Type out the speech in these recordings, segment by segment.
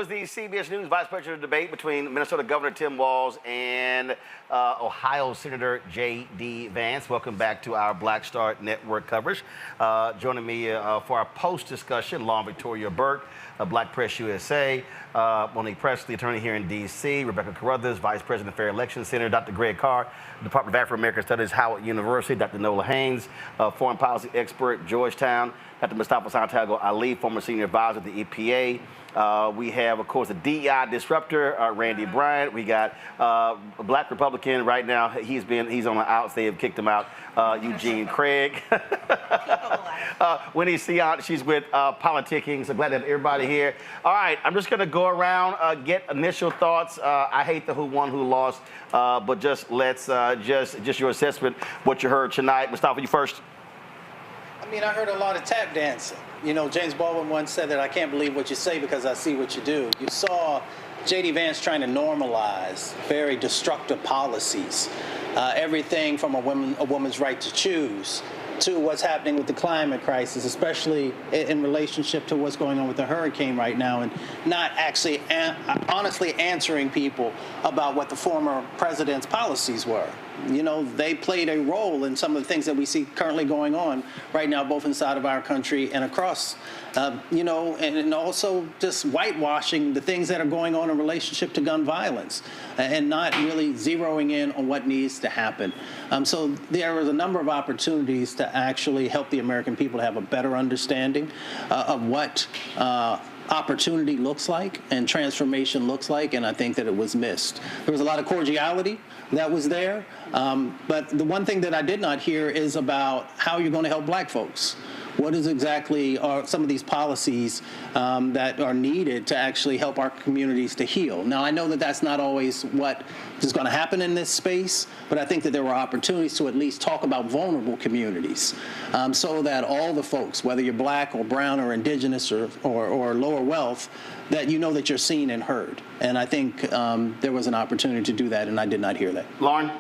was the CBS News Vice President debate between Minnesota Governor Tim Walz and Ohio Senator J.D. Vance. Welcome back to our Black Star Network coverage. Joining me for our post-discussion, Lauren Victoria Burke, Black Press USA, Monique Presley, attorney here in D.C., Rebecca Carruthers, Vice President of Fair Election Center, Dr. Greg Carr, Department of Afro-American Studies, Howard University, Dr. Nola Haynes, foreign policy expert, Georgetown, Dr. Mustafa Santiago Ali, former senior advisor at the EPA. We have, of course, the DEI disruptor, Randy Bryant. We got a Black Republican right now. He's on the outs. They have kicked him out. Eugene Craig. Winnie Sion, she's with Politicking. So glad to have everybody here. All right, I'm just going to go around, get initial thoughts. I hate the who won, who lost, but just let's just your assessment, what you heard tonight. Mustafa, you first. I mean, I heard a lot of tap dancing. You know, James Baldwin once said that I can't believe what you say because I see what you do. You saw J.D. Vance trying to normalize very destructive policies, everything from a woman's right to choose to what's happening with the climate crisis, especially in relationship to what's going on with the hurricane right now, and not actually honestly answering people about what the former president's policies were. You know, they played a role in some of the things that we see currently going on right now, both inside of our country and across, you know, and also just whitewashing the things that are going on in relationship to gun violence and not really zeroing in on what needs to happen. So there was a number of opportunities to actually help the American people to have a better understanding of what opportunity looks like and transformation looks like, and I think that it was missed. There was a lot of cordiality that was there, but the one thing that I did not hear is about how you're going to help Black folks. What is exactly are some of these policies that are needed to actually help our communities to heal? Now, I know that that's not always what is going to happen in this space, but I think that there were opportunities to at least talk about vulnerable communities so that all the folks, whether you're Black or brown or indigenous or lower wealth, that you know that you're seen and heard. And I think there was an opportunity to do that, and I did not hear that. Lauren?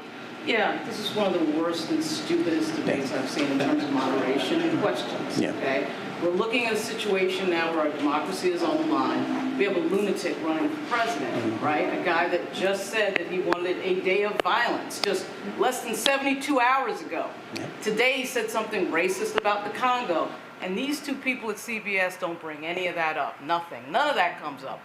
Yeah, this is one of the worst and stupidest debates I've seen in terms of moderation and questions, okay? We're looking at a situation now where our democracy is on the line. We have a lunatic running for president, right? A guy that just said that he wanted a day of violence just less than 72 hours ago. Today he said something racist about the Congo. And these two people at CBS don't bring any of that up, nothing. None of that comes up.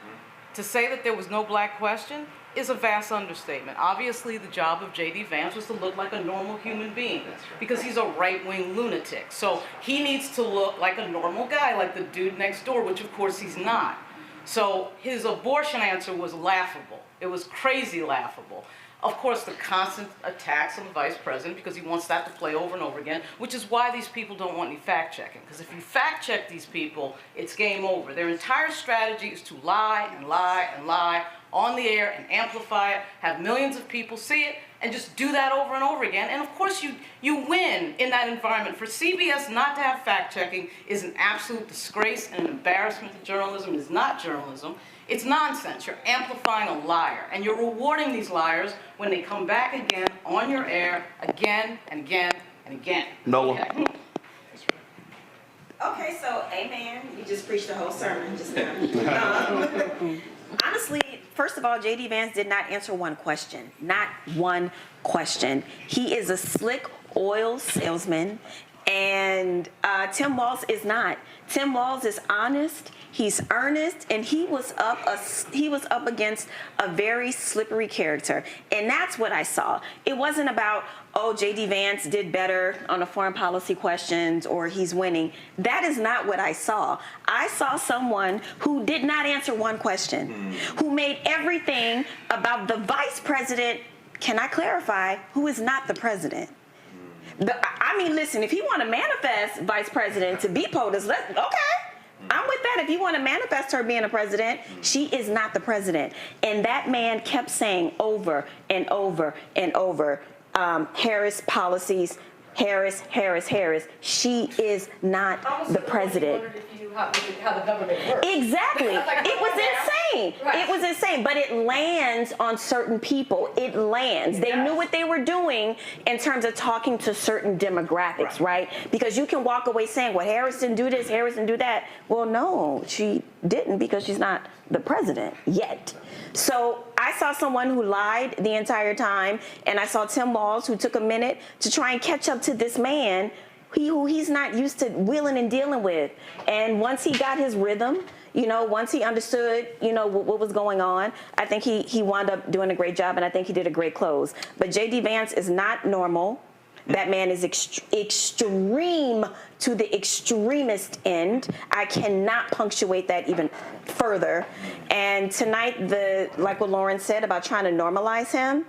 To say that there was no Black question is a vast understatement. Obviously, the job of J.D. Vance was to look like a normal human being because he's a right-wing lunatic. So he needs to look like a normal guy, like the dude next door, which of course he's not. So his abortion answer was laughable. It was crazy laughable. Of course, the constant attacks on the vice president because he wants that to play over and over again, which is why these people don't want any fact-checking. Because if you fact-check these people, it's game over. Their entire strategy is to lie and lie and lie on the air and amplify it, have millions of people see it, and just do that over and over again. And of course, you win in that environment. For CBS not to have fact-checking is an absolute disgrace and an embarrassment to journalism. It is not journalism. It's nonsense. You're amplifying a liar, and you're rewarding these liars when they come back again on your air again and again and again. Nola. Okay, so amen. You just preached the whole sermon just now. Honestly, first of all, J.D. Vance did not answer one question. Not one question. He is a slick oil salesman, and Tim Walz is not. Tim Walz is honest. He's earnest, and he was up against a very slippery character, and that's what I saw. It wasn't about, oh, J.D. Vance did better on the foreign policy questions or he's winning. That is not what I saw. I saw someone who did not answer one question, who made everything about the vice president, can I clarify, who is not the president. I mean, listen, if you want to manifest vice president to be POTUS, okay. I'm with that. If you want to manifest her being a president, she is not the president. And that man kept saying over and over and over, Harris policies, Harris. She is not the president. how the government works. Exactly. Like, It was insane. Right. It was insane. But it lands on certain people. It lands. They knew what they were doing in terms of talking to certain demographics, right? Because you can walk away saying, well, Harris didn't do this, Harris didn't do that. Well, no, she didn't, because she's not the president yet. So I saw someone who lied the entire time, and I saw Tim Walz, who took a minute to try and catch up to this man who he's not used to wheeling and dealing with. And once he got his rhythm, once he understood, what was going on, I think he wound up doing a great job, and I think he did a great close. But J.D. Vance is not normal. That man is extreme to the extremist end. I cannot punctuate that even further. And tonight, like what Lauren said about trying to normalize him,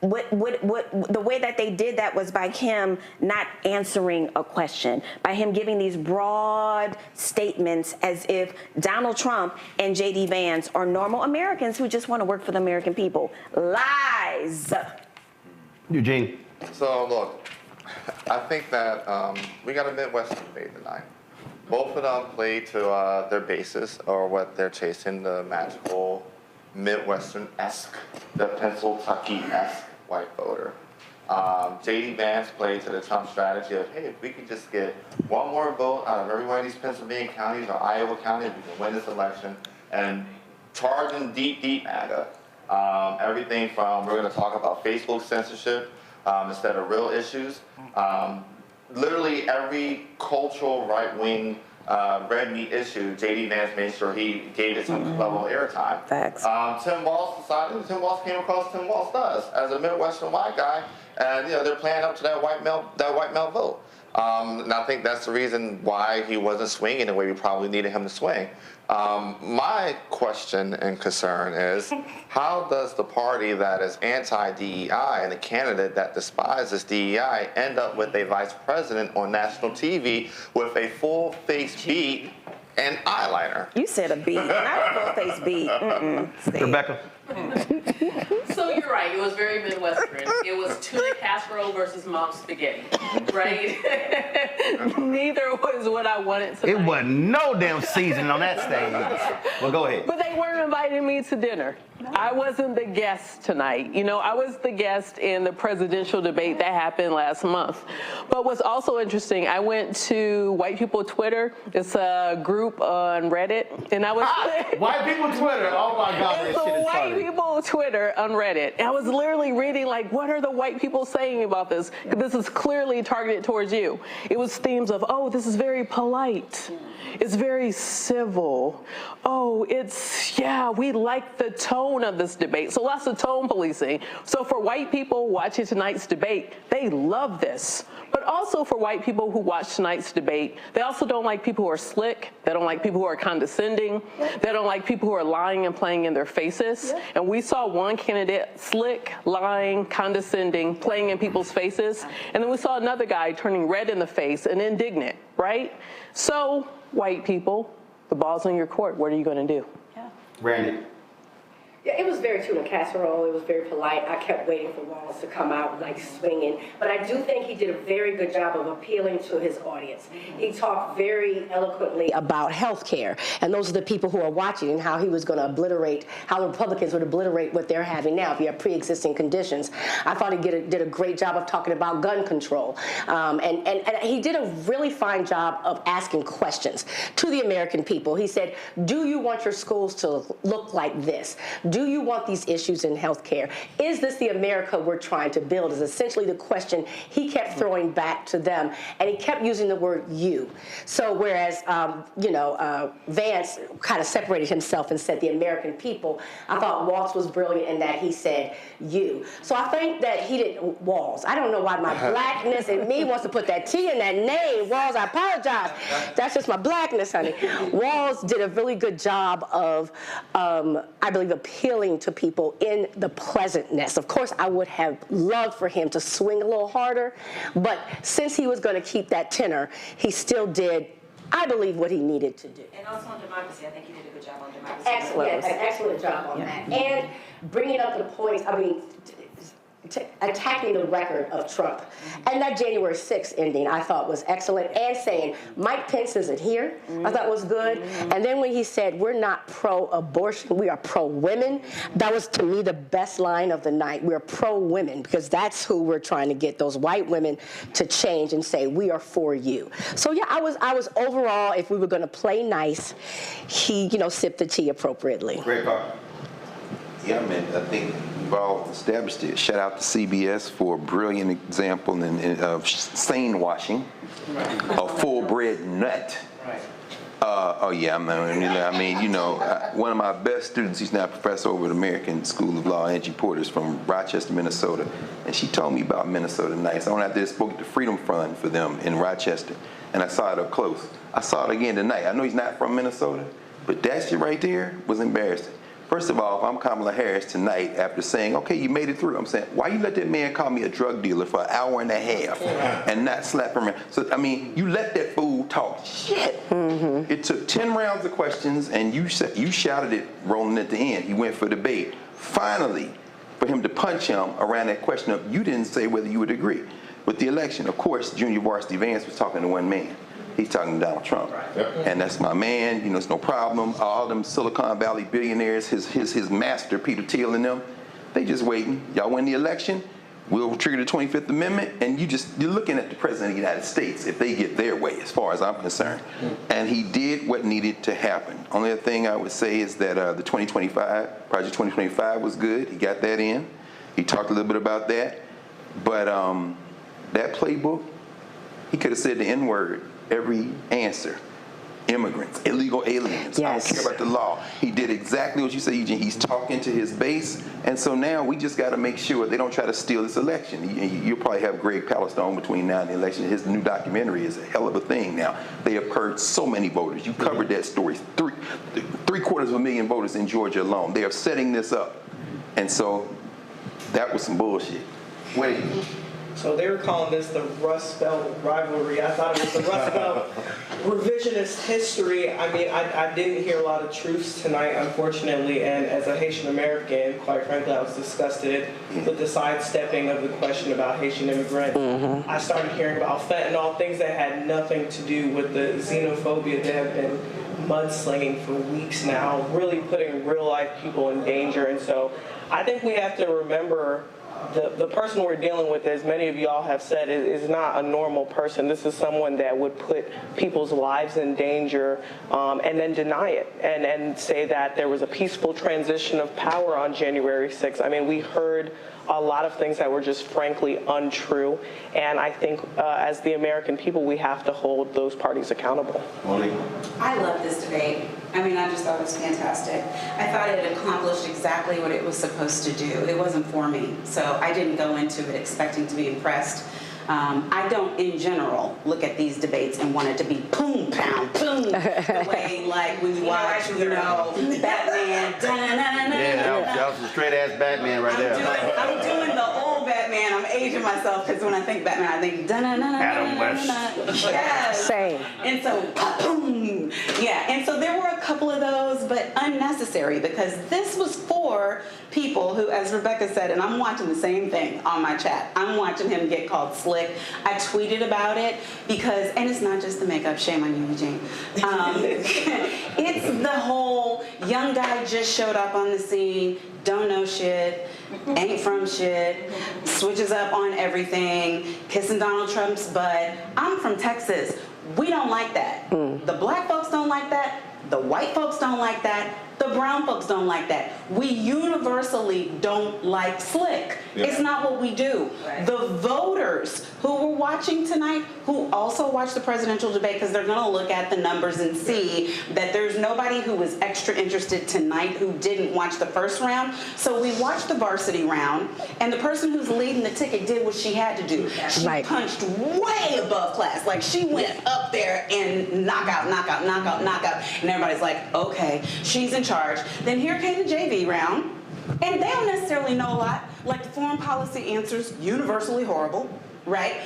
the way that they did that was by him not answering a question, by him giving these broad statements as if Donald Trump and J.D. Vance are normal Americans who just want to work for the American people. Lies. Eugene. So look, I think that we got a Midwestern debate tonight. Both of them play to their basis, or what they're chasing, the magical Midwestern-esque, the Pennsylvania-esque white voter. J.D. Vance played to the Trump strategy of, hey, if we could just get one more vote out of every one of these Pennsylvania counties or Iowa counties, we can win this election, and charging deep MAGA. Everything from, we're going to talk about Facebook censorship instead of real issues. Literally every cultural right-wing red meat issue, J.D. Vance made sure he gave it some level of airtime. Facts. Tim Walz decided, Tim Walz came across Tim Walz does as a Midwestern white guy, and they're playing up to that white male vote. And I think that's the reason why he wasn't swinging the way we probably needed him to swing. My question and concern is, how does the party that is anti-DEI and the candidate that despises DEI end up with a vice president on national TV with a full face beat and eyeliner? You said a beat, not a full face beat. Rebecca. So you're right, it was very Midwestern. It was tuna casserole versus mom spaghetti, right? Neither was what I wanted to. It wasn't no damn seasoning on that stage. Well, go ahead. But they weren't inviting me to dinner. I wasn't the guest tonight. I was the guest in the presidential debate that happened last month. But what's also interesting, I went to White People Twitter. It's a group on Reddit, and I was White People Twitter. Oh my God, it's that shit the is White funny. People Twitter on Reddit. And I was literally reading, like, what are the white people saying about this? This is clearly targeted towards you. It was themes of, oh, this is very polite. It's very civil. Oh, we like the tone of this debate. So lots of tone policing. So for white people watching tonight's debate, they love this. But also for white people who watch tonight's debate, they also don't like people who are slick. They don't like people who are condescending. They don't like people who are lying and playing in their faces. And we saw one candidate slick, lying, condescending, playing in people's faces. And then we saw another guy turning red in the face and indignant, right? So, white people, the ball's in your court. What are you going to do? Randy. Yeah, it was very tuna casserole. It was very polite. I kept waiting for Walz to come out like swinging. But I do think he did a very good job of appealing to his audience. He talked very eloquently about health care. And those are the people who are watching, and how he was going to obliterate, how the Republicans would obliterate what they're having now if you have pre-existing conditions. I thought he did a great job of talking about gun control. And he did a really fine job of asking questions to the American people. He said, do you want your schools to look like this? Do you want these issues in healthcare? Is this the America we're trying to build? Is essentially the question he kept throwing back to them, and he kept using the word you. So whereas, Vance kind of separated himself and said the American people, I thought Walz was brilliant in that he said you. So I think that he didn't, Walz, I don't know why my blackness in me wants to put that T in that name. Walz, I apologize. That's just my blackness, honey. Walz did a really good job of, I believe, appealing to people in the pleasantness. Of course, I would have loved for him to swing a little harder, but since he was going to keep that tenor, he still did, I believe, what he needed to do. And also on democracy, I think he did a good job on democracy. Excellent, an excellent job on that. And bringing up the points, I mean, attacking the record of Trump. And that January 6th ending I thought was excellent, and saying Mike Pence isn't here, I thought was good. And then when he said we're not pro-abortion, we are pro-women, that was to me the best line of the night. We're pro-women, because that's who we're trying to get, those white women to change and say we are for you. So yeah, I was overall, if we were going to play nice, he sipped the tea appropriately. Great part. Yeah, man, I think we've all established it. Shout out to CBS for a brilliant example of sane washing, a full-bred nut. Oh yeah, I mean, one of my best students, he's now a professor over at American School of Law, Angie Porter's from Rochester, Minnesota, and she told me about Minnesota nice. I went out there and spoke at the Freedom Fund for them in Rochester, and I saw it up close. I saw it again tonight. I know he's not from Minnesota, but that shit right there was embarrassing. First of all, if I'm Kamala Harris tonight after saying, okay, you made it through, I'm saying, why you let that man call me a drug dealer for an hour and a half and not slap him around? So, I mean, you let that fool talk shit. It took 10 rounds of questions, and you shouted it rolling at the end. You went for debate. Finally, for him to punch him around that question of, you didn't say whether you would agree with the election. Of course, Junior Varsity Vance was talking to one man. He's talking to Donald Trump. And that's my man, it's no problem. All them Silicon Valley billionaires, his master, Peter Thiel and them, they just waiting. Y'all win the election, we'll trigger the 25th Amendment, and you're looking at the President of the United States if they get their way, as far as I'm concerned. And he did what needed to happen. Only other thing I would say is that the Project 2025 was good. He got that in. He talked a little bit about that. But that playbook, he could have said the N-word every answer. Immigrants, illegal aliens. Yes. I don't care about the law. He did exactly what you say, Eugene. He's talking to his base, and so now we just got to make sure they don't try to steal this election. You'll probably have Greg Palestone between now and the election. His new documentary is a hell of a thing now. They have heard so many voters. You covered that story. Three-quarters of a million voters in Georgia alone. They are setting this up, and so that was some bullshit. Wait. So they were calling this the Rust Belt rivalry. I thought it was the Rust Belt revisionist history. I mean, I didn't hear a lot of truths tonight, unfortunately, and as a Haitian American, quite frankly, I was disgusted with the sidestepping of the question about Haitian immigrants. I started hearing about fentanyl, things that had nothing to do with the xenophobia that have been mudslinging for weeks now, really putting real-life people in danger. And so I think we have to remember the person we're dealing with, as many of y'all have said, is not a normal person. This is someone that would put people's lives in danger and then deny it and say that there was a peaceful transition of power on January 6th. I mean, we heard a lot of things that were just frankly untrue. And I think as the American people, we have to hold those parties accountable. I love this debate. I mean, I just thought it was fantastic. I thought it accomplished exactly what it was supposed to do. It wasn't for me, so I didn't go into it expecting to be impressed. I don't, in general, look at these debates and want it to be boom, pound, boom, the way, like, when you watch, Batman, da-na-na-na-na. Yeah, that was a straight-ass Batman right there. I'm doing the old Batman. I'm aging myself, because when I think Batman, I think da-na-na-na-na-na. Adam West. Yes. Same. And so, boom. Yeah, and so there were a couple of those, but unnecessary, because this was for people who, as Rebecca said, and I'm watching the same thing on my chat, I'm watching him get called slick. I tweeted about it because, and it's not just the makeup, shame on you, Eugene. It's the whole young guy just showed up on the scene, don't know shit, ain't from shit, switches up on everything, kissing Donald Trump's butt. I'm from Texas. We don't like that. The black folks don't like that. The white folks don't like that. The brown folks don't like that. We universally don't like slick. Yeah. It's not what we do. Right. The voters who were watching tonight, who also watched the presidential debate, because they're going to look at the numbers and see that there's nobody who was extra interested tonight who didn't watch the first round. So we watched the varsity round, and the person who's leading the ticket did what she had to do. She punched way above class. Like, she went up there and knockout, knockout, knockout, knockout. And everybody's like, okay, she's in charge. Then here came the JV round, and they don't necessarily know a lot. Like, the foreign policy answers, universally horrible, right?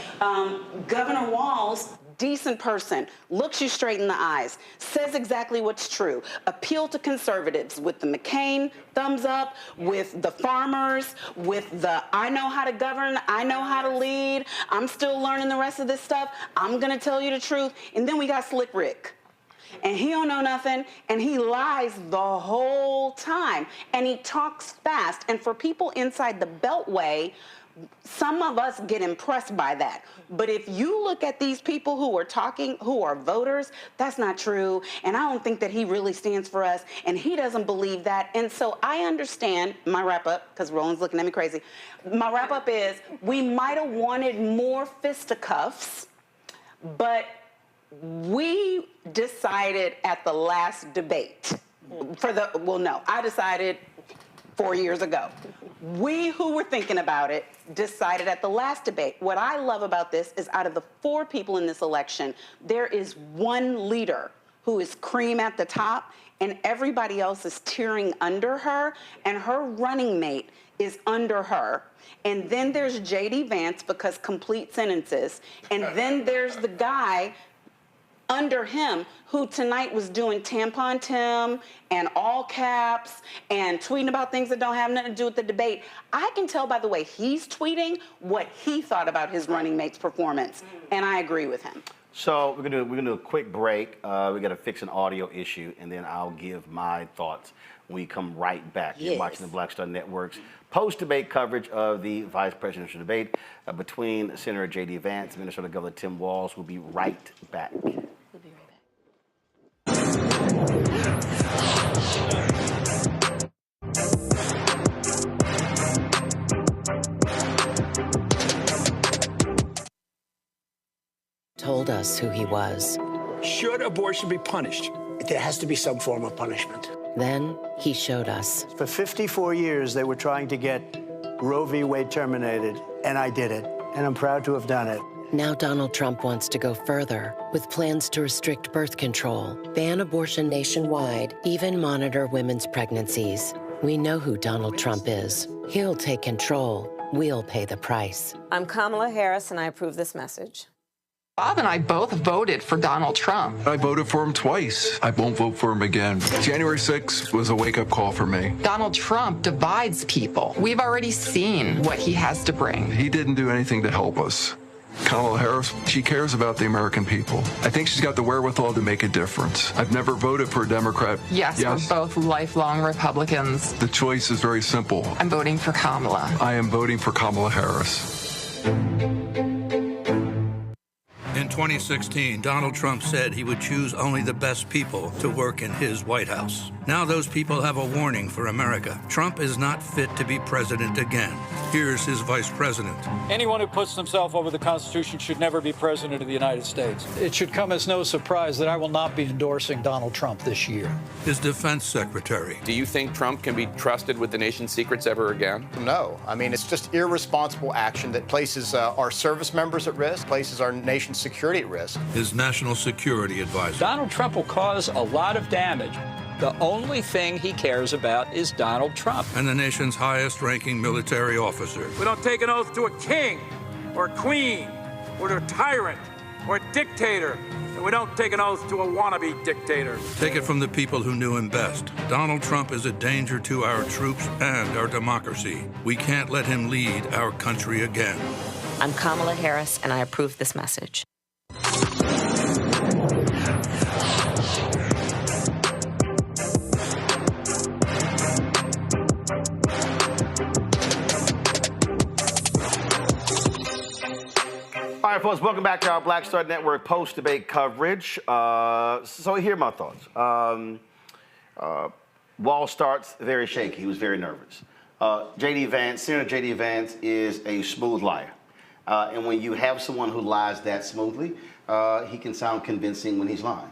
Governor Walz decent person, looks you straight in the eyes, says exactly what's true, appeal to conservatives with the McCain thumbs up, with the farmers, with the I know how to govern, I know how to lead, I'm still learning the rest of this stuff, I'm gonna tell you the truth. And then we got Slick Rick. And he don't know nothing, and he lies the whole time, and he talks fast. And for people inside the Beltway, some of us get impressed by that. But if you look at these people who are talking, who are voters, that's not true. And I don't think that he really stands for us, and he doesn't believe that. And so I understand, my wrap up, because Roland's looking at me crazy. My wrap up is, we might have wanted more fisticuffs, but we decided at the last debate, I decided 4 years ago. We who were thinking about it decided at the last debate. What I love about this is out of the 4 people in this election, there is one leader who is cream at the top, and everybody else is tearing under her, and her running mate is under her. And then there's J.D. Vance, because complete sentences. And then there's the guy under him, who tonight was doing Tampon Tim and all caps and tweeting about things that don't have nothing to do with the debate. I can tell by the way he's tweeting what he thought about his running mate's performance, and I agree with him. So we're gonna do a quick break. We gotta fix an audio issue, and then I'll give my thoughts when we come right back. Yes. You're watching the Black Star Network's post-debate coverage of the vice presidential debate between Senator J.D. Vance and Minnesota Governor Tim Walz. We'll be right back. Told us who he was. Should abortion be punished? There has to be some form of punishment. Then he showed us. For 54 years, they were trying to get Roe v. Wade terminated, and I did it, and I'm proud to have done it. Now Donald Trump wants to go further with plans to restrict birth control, ban abortion nationwide, even monitor women's pregnancies. We know who Donald Trump is. He'll take control. We'll pay the price. I'm Kamala Harris, and I approve this message. Bob and I both voted for Donald Trump. I voted for him twice. I won't vote for him again. January 6th was a wake-up call for me. Donald Trump divides people. We've already seen what he has to bring. He didn't do anything to help us. Kamala Harris, she cares about the American people. I think she's got the wherewithal to make a difference. I've never voted for a Democrat. Yes, we're both lifelong Republicans. The choice is very simple. I'm voting for Kamala. I am voting for Kamala Harris. In 2016, Donald Trump said he would choose only the best people to work in his White House. Now those people have a warning for America. Trump is not fit to be president again. Here's his vice president. Anyone who puts themselves over the Constitution should never be president of the United States. It should come as no surprise that I will not be endorsing Donald Trump this year. His defense secretary. Do you think Trump can be trusted with the nation's secrets ever again? No. I mean, it's just irresponsible action that places our service members at risk, places our nation's security at risk. His national security advisor. Donald Trump will cause a lot of damage. The only thing he cares about is Donald Trump. And the nation's highest-ranking military officer. We don't take an oath to a king or a queen or to a tyrant or a dictator. And we don't take an oath to a wannabe dictator. Take it from the people who knew him best. Donald Trump is a danger to our troops and our democracy. We can't let him lead our country again. I'm Kamala Harris, and I approve this message. All right, folks, welcome back to our Black Star Network post-debate coverage. So here are my thoughts. Walz starts very shaky. He was very nervous. J.D. Vance, Senator J.D. Vance is a smooth liar. And when you have someone who lies that smoothly, he can sound convincing when he's lying.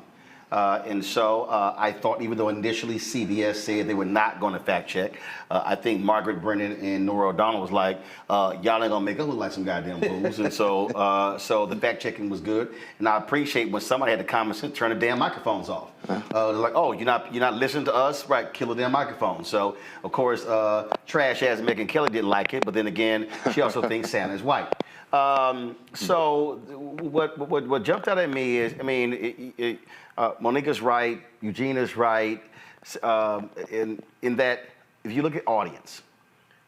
And so I thought, even though initially CBS said they were not going to fact check, I think Margaret Brennan and Nora O'Donnell was like, y'all ain't gonna make us look like some goddamn fools. And so so the fact checking was good. And I appreciate when somebody had the common sense to turn the damn microphones off. They're like, oh, you're not listening to us? Right, kill the damn microphone. So, of course, trash ass Megyn Kelly didn't like it, but then again, she also thinks Santa's white. So what jumped out at me is, I mean, Monica's right, Eugenia's right, in that if you look at audience,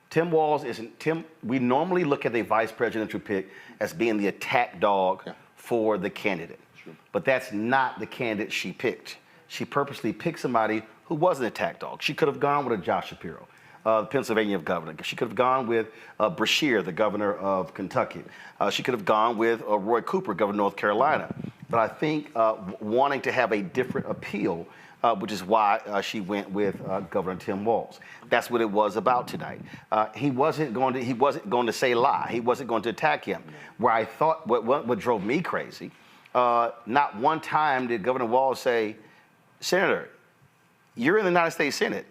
Tim Walz isn't, we normally look at a vice presidential pick as being the attack dog for the candidate. Sure. But that's not the candidate she picked. She purposely picked somebody who was an attack dog. She could have gone with a Josh Shapiro, the Pennsylvania governor. She could have gone with Brashear, the governor of Kentucky. She could have gone with Roy Cooper, governor of North Carolina. But I think wanting to have a different appeal, which is why she went with Governor Tim Walz. That's what it was about tonight. He wasn't going to say lie. He wasn't going to attack him. Where I thought what drove me crazy, not one time did Governor Walz say, Senator, you're in the United States Senate.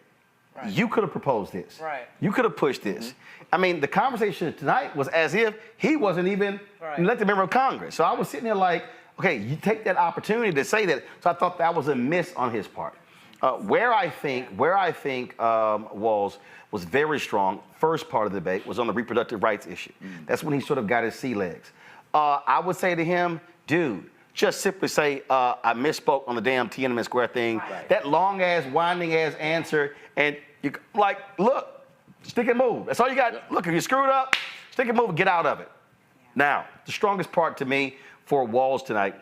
Right. You could have proposed this. Right. You could have pushed this. I mean, the conversation tonight was as if he wasn't even an elected member of Congress. So I was sitting there like, okay, you take that opportunity to say that. So I thought that was a miss on his part. Where I think Walz was very strong, first part of the debate, was on the reproductive rights issue. That's when he sort of got his sea legs. I would say to him, dude, just simply say, I misspoke on the damn Tiananmen Square thing. Right. That long-ass, winding-ass answer, and you like, look, stick and move. That's all you got. Look, if you screwed up, stick and move and get out of it. Now, the strongest part to me for Walz tonight,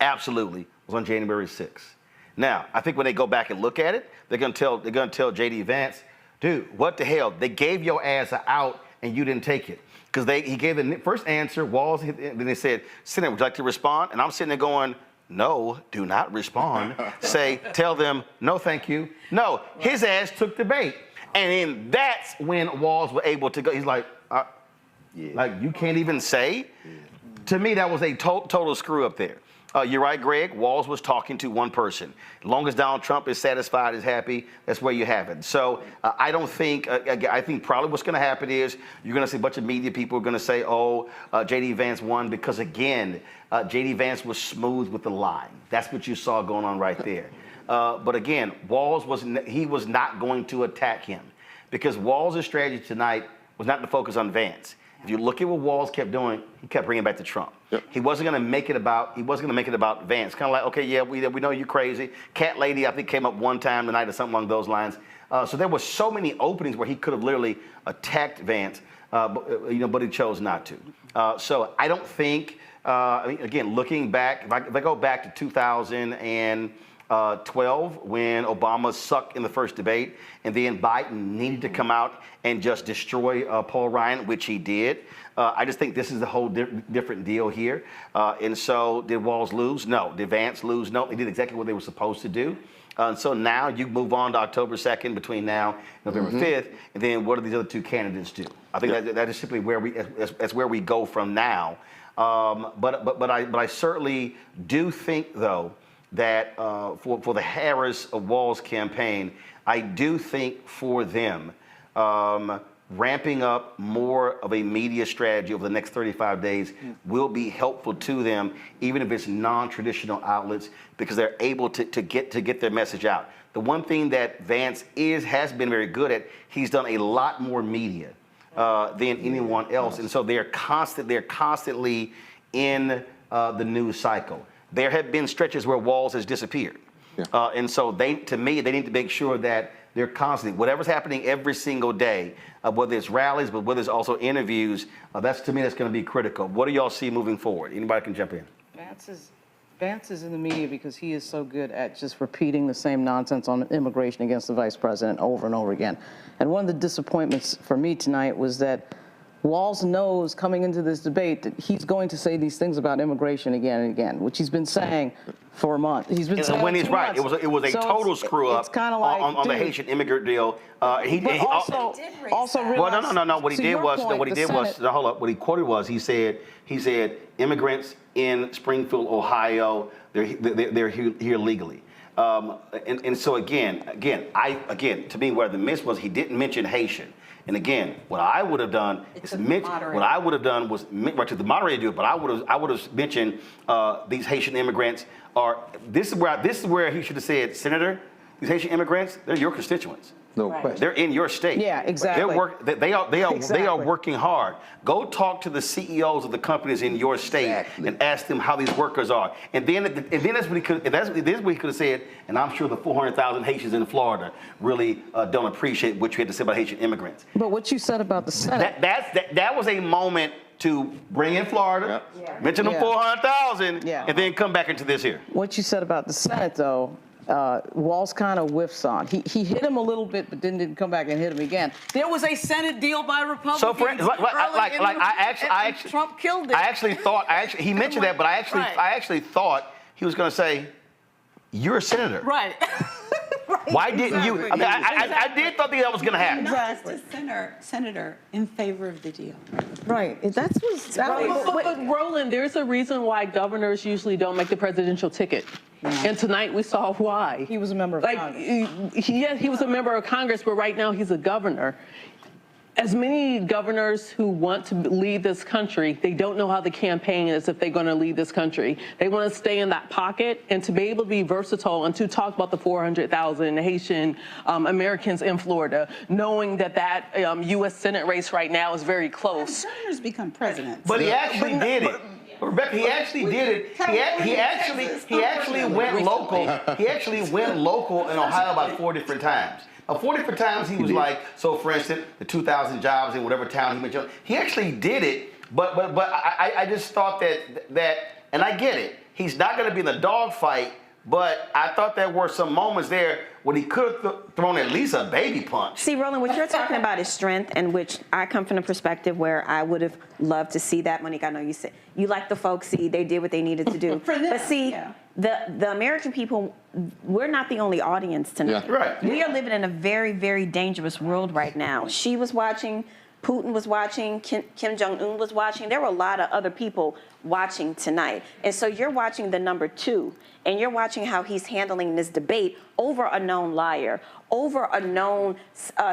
absolutely, was on January 6th. Now, I think when they go back and look at it, they're gonna tell J.D. Vance, dude, what the hell? They gave your ass an out and you didn't take it. Because he gave the first answer, Walz, then they said, Senator, would you like to respond? And I'm sitting there going, no, do not respond. Tell them, no, thank you. No, his ass took the bait. And then that's when Walz was able to go. He's like, like you can't even say? Yeah. To me, that was a total screw up there. You're right, Greg. Walz was talking to one person. As long as Donald Trump is satisfied, is happy, that's where you have it. So I don't think, I think probably what's going to happen is you're going to see a bunch of media people are going to say, oh, J.D. Vance won because, again, J.D. Vance was smooth with the line. That's what you saw going on right there. But again, Walz was not going to attack him because Walz's strategy tonight was not to focus on Vance. If you look at what Walz kept doing, he kept bringing it back to Trump. Yep. He wasn't going to make it about Vance. Kind of like, okay, yeah, we know you're crazy. Cat Lady, I think, came up one time tonight or something along those lines. So there were so many openings where he could have literally attacked Vance, but he chose not to. So I don't think, again, looking back, if I go back to 2012 when Obama sucked in the first debate, and then Biden needed to come out and just destroy Paul Ryan, which he did. I just think this is a whole different deal here. And so did Walz lose? No. Did Vance lose? No. They did exactly what they were supposed to do. And so now you move on to October 2nd between now and November 5th, and then what do these other two candidates do? I think that is simply where that's where we go from now. But I certainly do think, though, that for the Harris-Walz campaign, I do think for them, ramping up more of a media strategy over the next 35 days will be helpful to them, even if it's non-traditional outlets, because they're able to get their message out. The one thing that Vance has been very good at, he's done a lot more media than anyone else, and so they're constantly in the news cycle. There have been stretches where Walz has disappeared. Yeah. And so to me, they need to make sure that they're constantly, whatever's happening every single day, whether it's rallies, but whether it's also interviews, to me, that's going to be critical. What do y'all see moving forward? Anybody can jump in. Vance is in the media because he is so good at just repeating the same nonsense on immigration against the vice president over and over again. And one of the disappointments for me tonight was that Walz knows coming into this debate that he's going to say these things about immigration again and again, which he's been saying for a month. He's been saying when he's right, it was a total screw up on the Haitian immigrant deal. No. What he quoted was he said immigrants in Springfield, Ohio, they're here legally. And so again, to me, where the miss was, he didn't mention Haitian. And again, what I would have done was right to the moderator do it, but I would have mentioned these Haitian immigrants are. This is where he should have said, Senator, these Haitian immigrants, they're your constituents. No question. They're in your state. Yeah, exactly. They are Exactly. working hard. Go talk to the CEOs of the companies in your state and ask them how these workers are. And then that's what he could. That's what he could have said. And I'm sure the 400,000 Haitians in Florida really don't appreciate what you had to say about Haitian immigrants. But what you said about the Senate. That was a moment to bring in Florida, mention them 400,000, and then come back into this here. What you said about the Senate, though, Walz kind of whiffs on. He hit him a little bit, but then didn't come back and hit him again. There was a Senate deal by Republicans. So, Trump killed it. I actually thought he mentioned that, but I actually thought he was going to say, "You're a senator." Right. Why didn't you? I mean, I did thought that was going to happen. Exactly. Not just a senator in favor of the deal. Right. But Roland, there's a reason why governors usually don't make the presidential ticket. And tonight we saw why. He was a member of Congress. He was a member of Congress, but right now he's a governor. As many governors who want to lead this country, they don't know how the campaign is if they're going to lead this country. They want to stay in that pocket, and to be able to be versatile and to talk about the 400,000 Haitian Americans in Florida, knowing that U.S. Senate race right now is very close. Governors become presidents. But he actually did it. Rebecca, he actually did it. He actually went local. He actually went local in Ohio about 4 different times. 4 different times he was like, so for instance, the 2,000 jobs in whatever town he mentioned. He actually did it, but I just thought that, and I get it. He's not going to be in the dogfight, but I thought there were some moments there when he could have thrown at least a baby punch. See, Roland, what you're talking about is strength, and which I come from a perspective where I would have loved to see that. Monique, I know you said you like the folks. See, they did what they needed to do. But see, the American people, we're not the only audience tonight. Yeah. Right. We are living in a very, very dangerous world right now. She was watching. Putin was watching, Kim Jong-un was watching. There were a lot of other people watching tonight. And so you're watching the number 2, and you're watching how he's handling this debate over a known liar, over a known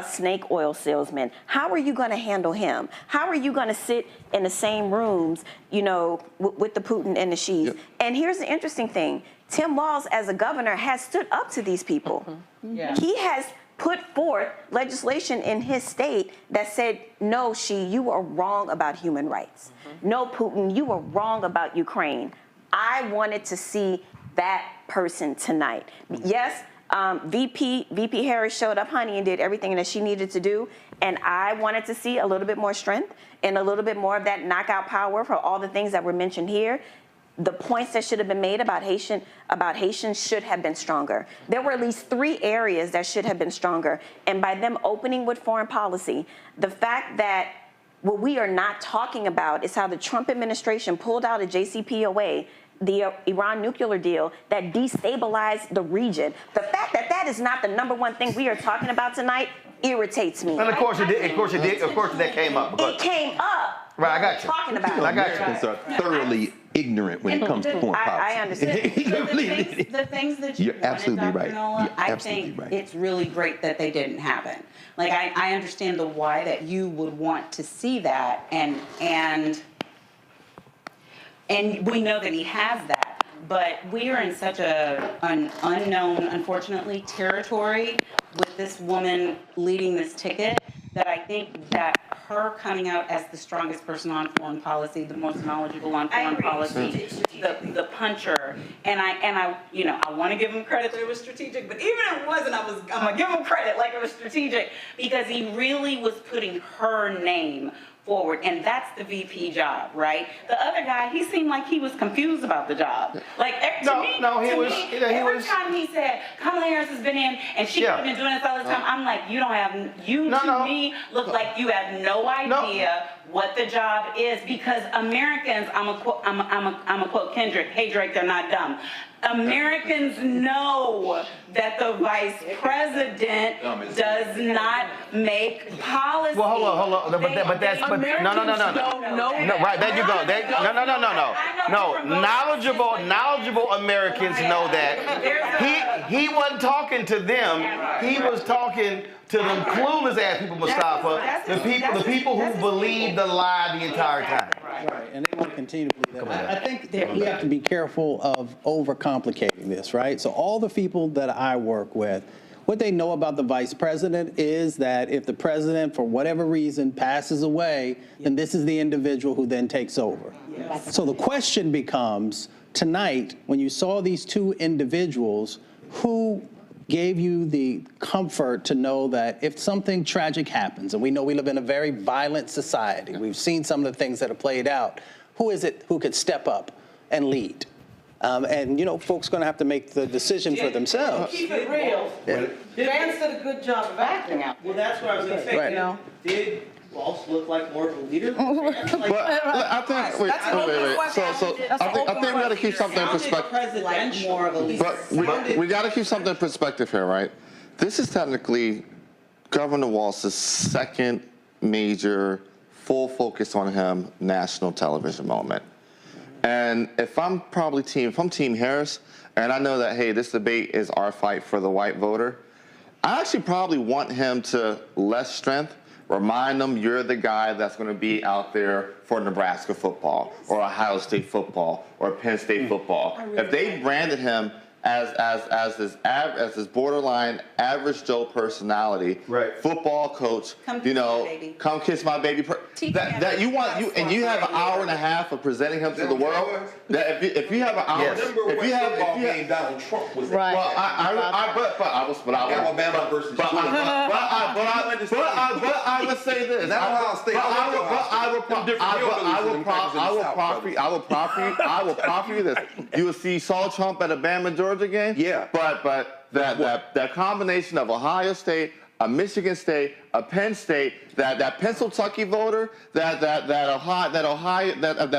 snake oil salesman. How are you going to handle him? How are you going to sit in the same rooms, with the Putin and the Xis? Yep. And here's the interesting thing. Tim Walz, as a governor, has stood up to these people. Yeah. He has put forth legislation in his state that said, no, Xi, you are wrong about human rights. No, Putin, you were wrong about Ukraine. I wanted to see that person tonight. Yes, VP Harris showed up, honey, and did everything that she needed to do. And I wanted to see a little bit more strength and a little bit more of that knockout power for all the things that were mentioned here. The points that should have been made about Haitians should have been stronger. There were at least 3 areas that should have been stronger. And by them opening with foreign policy, the fact that what we are not talking about is how the Trump administration pulled out of JCPOA, the Iran nuclear deal that destabilized the region. The fact that that is not the #1 thing we are talking about tonight irritates me. And of course it did. Of course that came up. It came up. Right, I got you. Talking about it. I got you. Americans are thoroughly ignorant when it comes to foreign policy. I understand. The things that you You're absolutely wanted, right. Dr. Nola, You're I absolutely think right. it's really great that they didn't happen. Like I understand the why that you would want to see that, and we know that he has that. But we are in such an unknown, unfortunately, territory with this woman leading this ticket that I think that her coming out as the strongest person on foreign policy, the most knowledgeable on foreign policy, the puncher, and I want to give him credit that it was strategic, but even if it wasn't, I'm gonna give him credit like it was strategic because he really was putting her name forward, and that's the VP job, right? The other guy, he seemed like he was confused about the job. Like every time he said Kamala Harris has been in and she could have been doing this all the time, I'm like, to me look like you have no idea what the job is, because Americans, I'm a quote Kendrick, hey Drake, they're not dumb. Americans know that the vice president does not make policy. Well, hold on. No. Right, there you go. No. Knowledgeable Americans know that. He wasn't talking to them. He was talking to them clueless ass people, Mustafa. The people who believe the lie the entire time. Right, and they want to continue to believe that. I think that we have to be careful of overcomplicating this, right? So all the people that I work with, What they know about the vice president is that if the president, for whatever reason, passes away, then this is the individual who then takes over. Yes. So the question becomes, tonight, when you saw these two individuals, who gave you the comfort to know that if something tragic happens, and we know we live in a very violent society, we've seen some of the things that have played out, who is it who could step up and lead? And, you know, folks are going to have to make the decision for themselves. Keep it real. Vance did a good job of acting out. Well, that's what I was going to say. Right. You know, did Walz look like more of a leader? But I think, wait. So I think we got to keep something in perspective. Like more of a leader. But we got to keep something in perspective here, right? This is technically Governor Walz's second major full focus on him national television moment. And if I'm Team Harris, and I know that, hey, this debate is our fight for the white voter, I actually probably want him to less strength, remind them you're the guy that's going to be out there for Nebraska football or Ohio State football or Penn State football. If they branded him as this borderline average Joe personality, football coach, come kiss my baby. That you have an hour and a half of presenting him to the world. That if you have an hour, if you have Donald Trump was right. Well, I would say this. I will proffer you this. You will see Saul Trump at a Bama Georgia game. Yeah. But that combination of Ohio State, a Michigan State, a Penn State, that Pennsylvania voter, that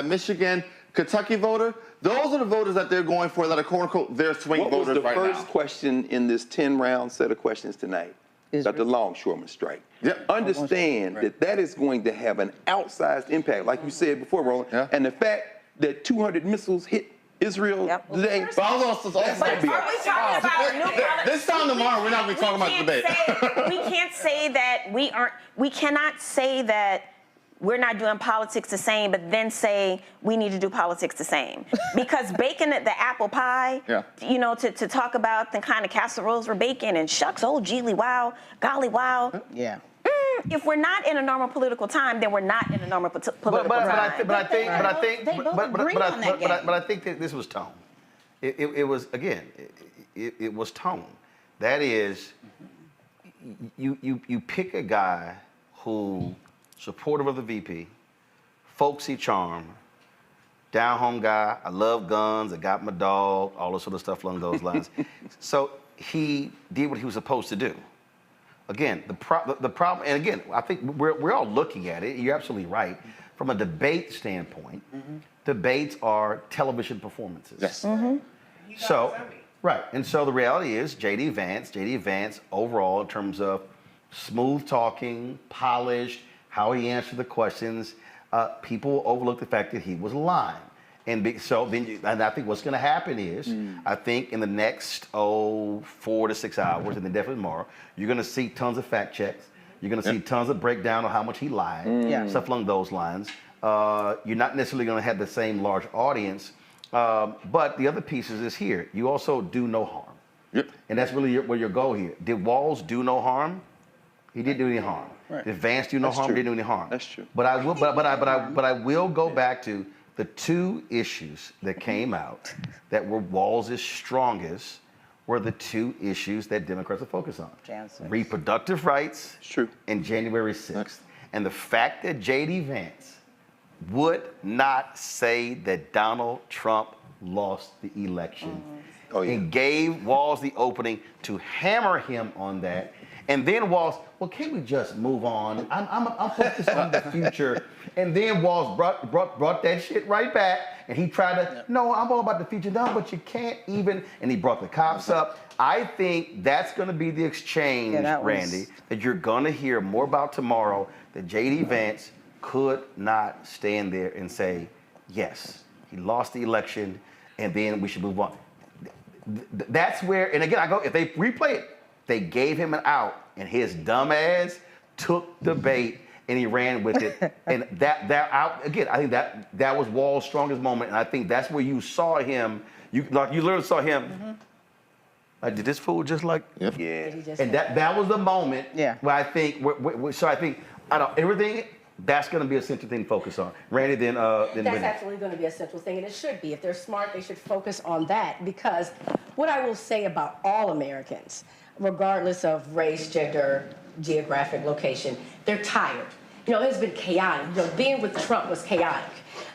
Michigan, Kentucky voter, those are the voters that they're going for that are quote unquote their swing voters right now. What was the first question in this 10-round set of questions tonight? About the longshoreman strike. Yep. Understand that is going to have an outsized impact, like you said before, Roland. Yeah. And the fact that 200 missiles hit Israel today. This time tomorrow, we're not going to be talking about debate. We cannot say that we're not doing politics the same, but then say we need to do politics the same. Because baking the apple pie, to talk about the kind of casseroles we're baking and shucks, oh, geely, wow, golly, wow. Yeah. If we're not in a normal political time, then we're not in a normal political time. But I think that this was tone. It was, again, it was tone. That is, you pick a guy who supportive of the VP, folksy charm, down-home guy, I love guns, I got my dog, all this sort of stuff along those lines. So he did what he was supposed to do. Again, the problem, and again, I think we're all looking at it, you're absolutely right. From a debate standpoint, debates are television performances. Yes. So, right, and so the reality is J.D. Vance overall in terms of smooth talking, polished, how he answered the questions, people overlooked the fact that he was lying. And I think what's going to happen is, I think in the next 4 to 6 hours, and then definitely tomorrow, you're going to see tons of fact checks. You're going to see tons of breakdown on how much he lied, stuff along those lines. You're not necessarily going to have the same large audience, but the other piece is here. You also do no harm. Yep. And that's really where your goal here. Did Walz do no harm? He didn't do any harm. Right. Did Vance do no harm? He didn't do any harm. That's true. But I will go back to the two issues that came out that were Walz's strongest were the two issues that Democrats are focused on. Reproductive rights and January 6th. And the fact that J.D. Vance would not say that Donald Trump lost the election and gave Walz the opening to hammer him on that. And then Walz, well, can't we just move on? I'm focused on the future. And then Walz brought that shit right back, and he tried to, no, I'm all about the future. No, but you can't even, and he brought the cops up. I think that's going to be the exchange, Randy, that you're going to hear more about tomorrow, that J.D. Vance could not stand there and say, yes, he lost the election, and then we should move on. That's where, and again, I go, if they replay it, they gave him an out, and his dumb ass took the bait and he ran with it. And that out again, I think that was Walz's strongest moment, and I think that's where you saw him. You literally saw him Like, did this fool just like? Yep. Yeah. And that was the moment where I think, so I think, out of everything, that's going to be a central thing to focus on. Randy, then That's Whitney. absolutely going to be a central thing, and it should be. If they're smart, they should focus on that, because what I will say about all Americans, regardless of race, gender, geographic location, they're tired. You know, it's been chaotic. You know, being with Trump was chaotic.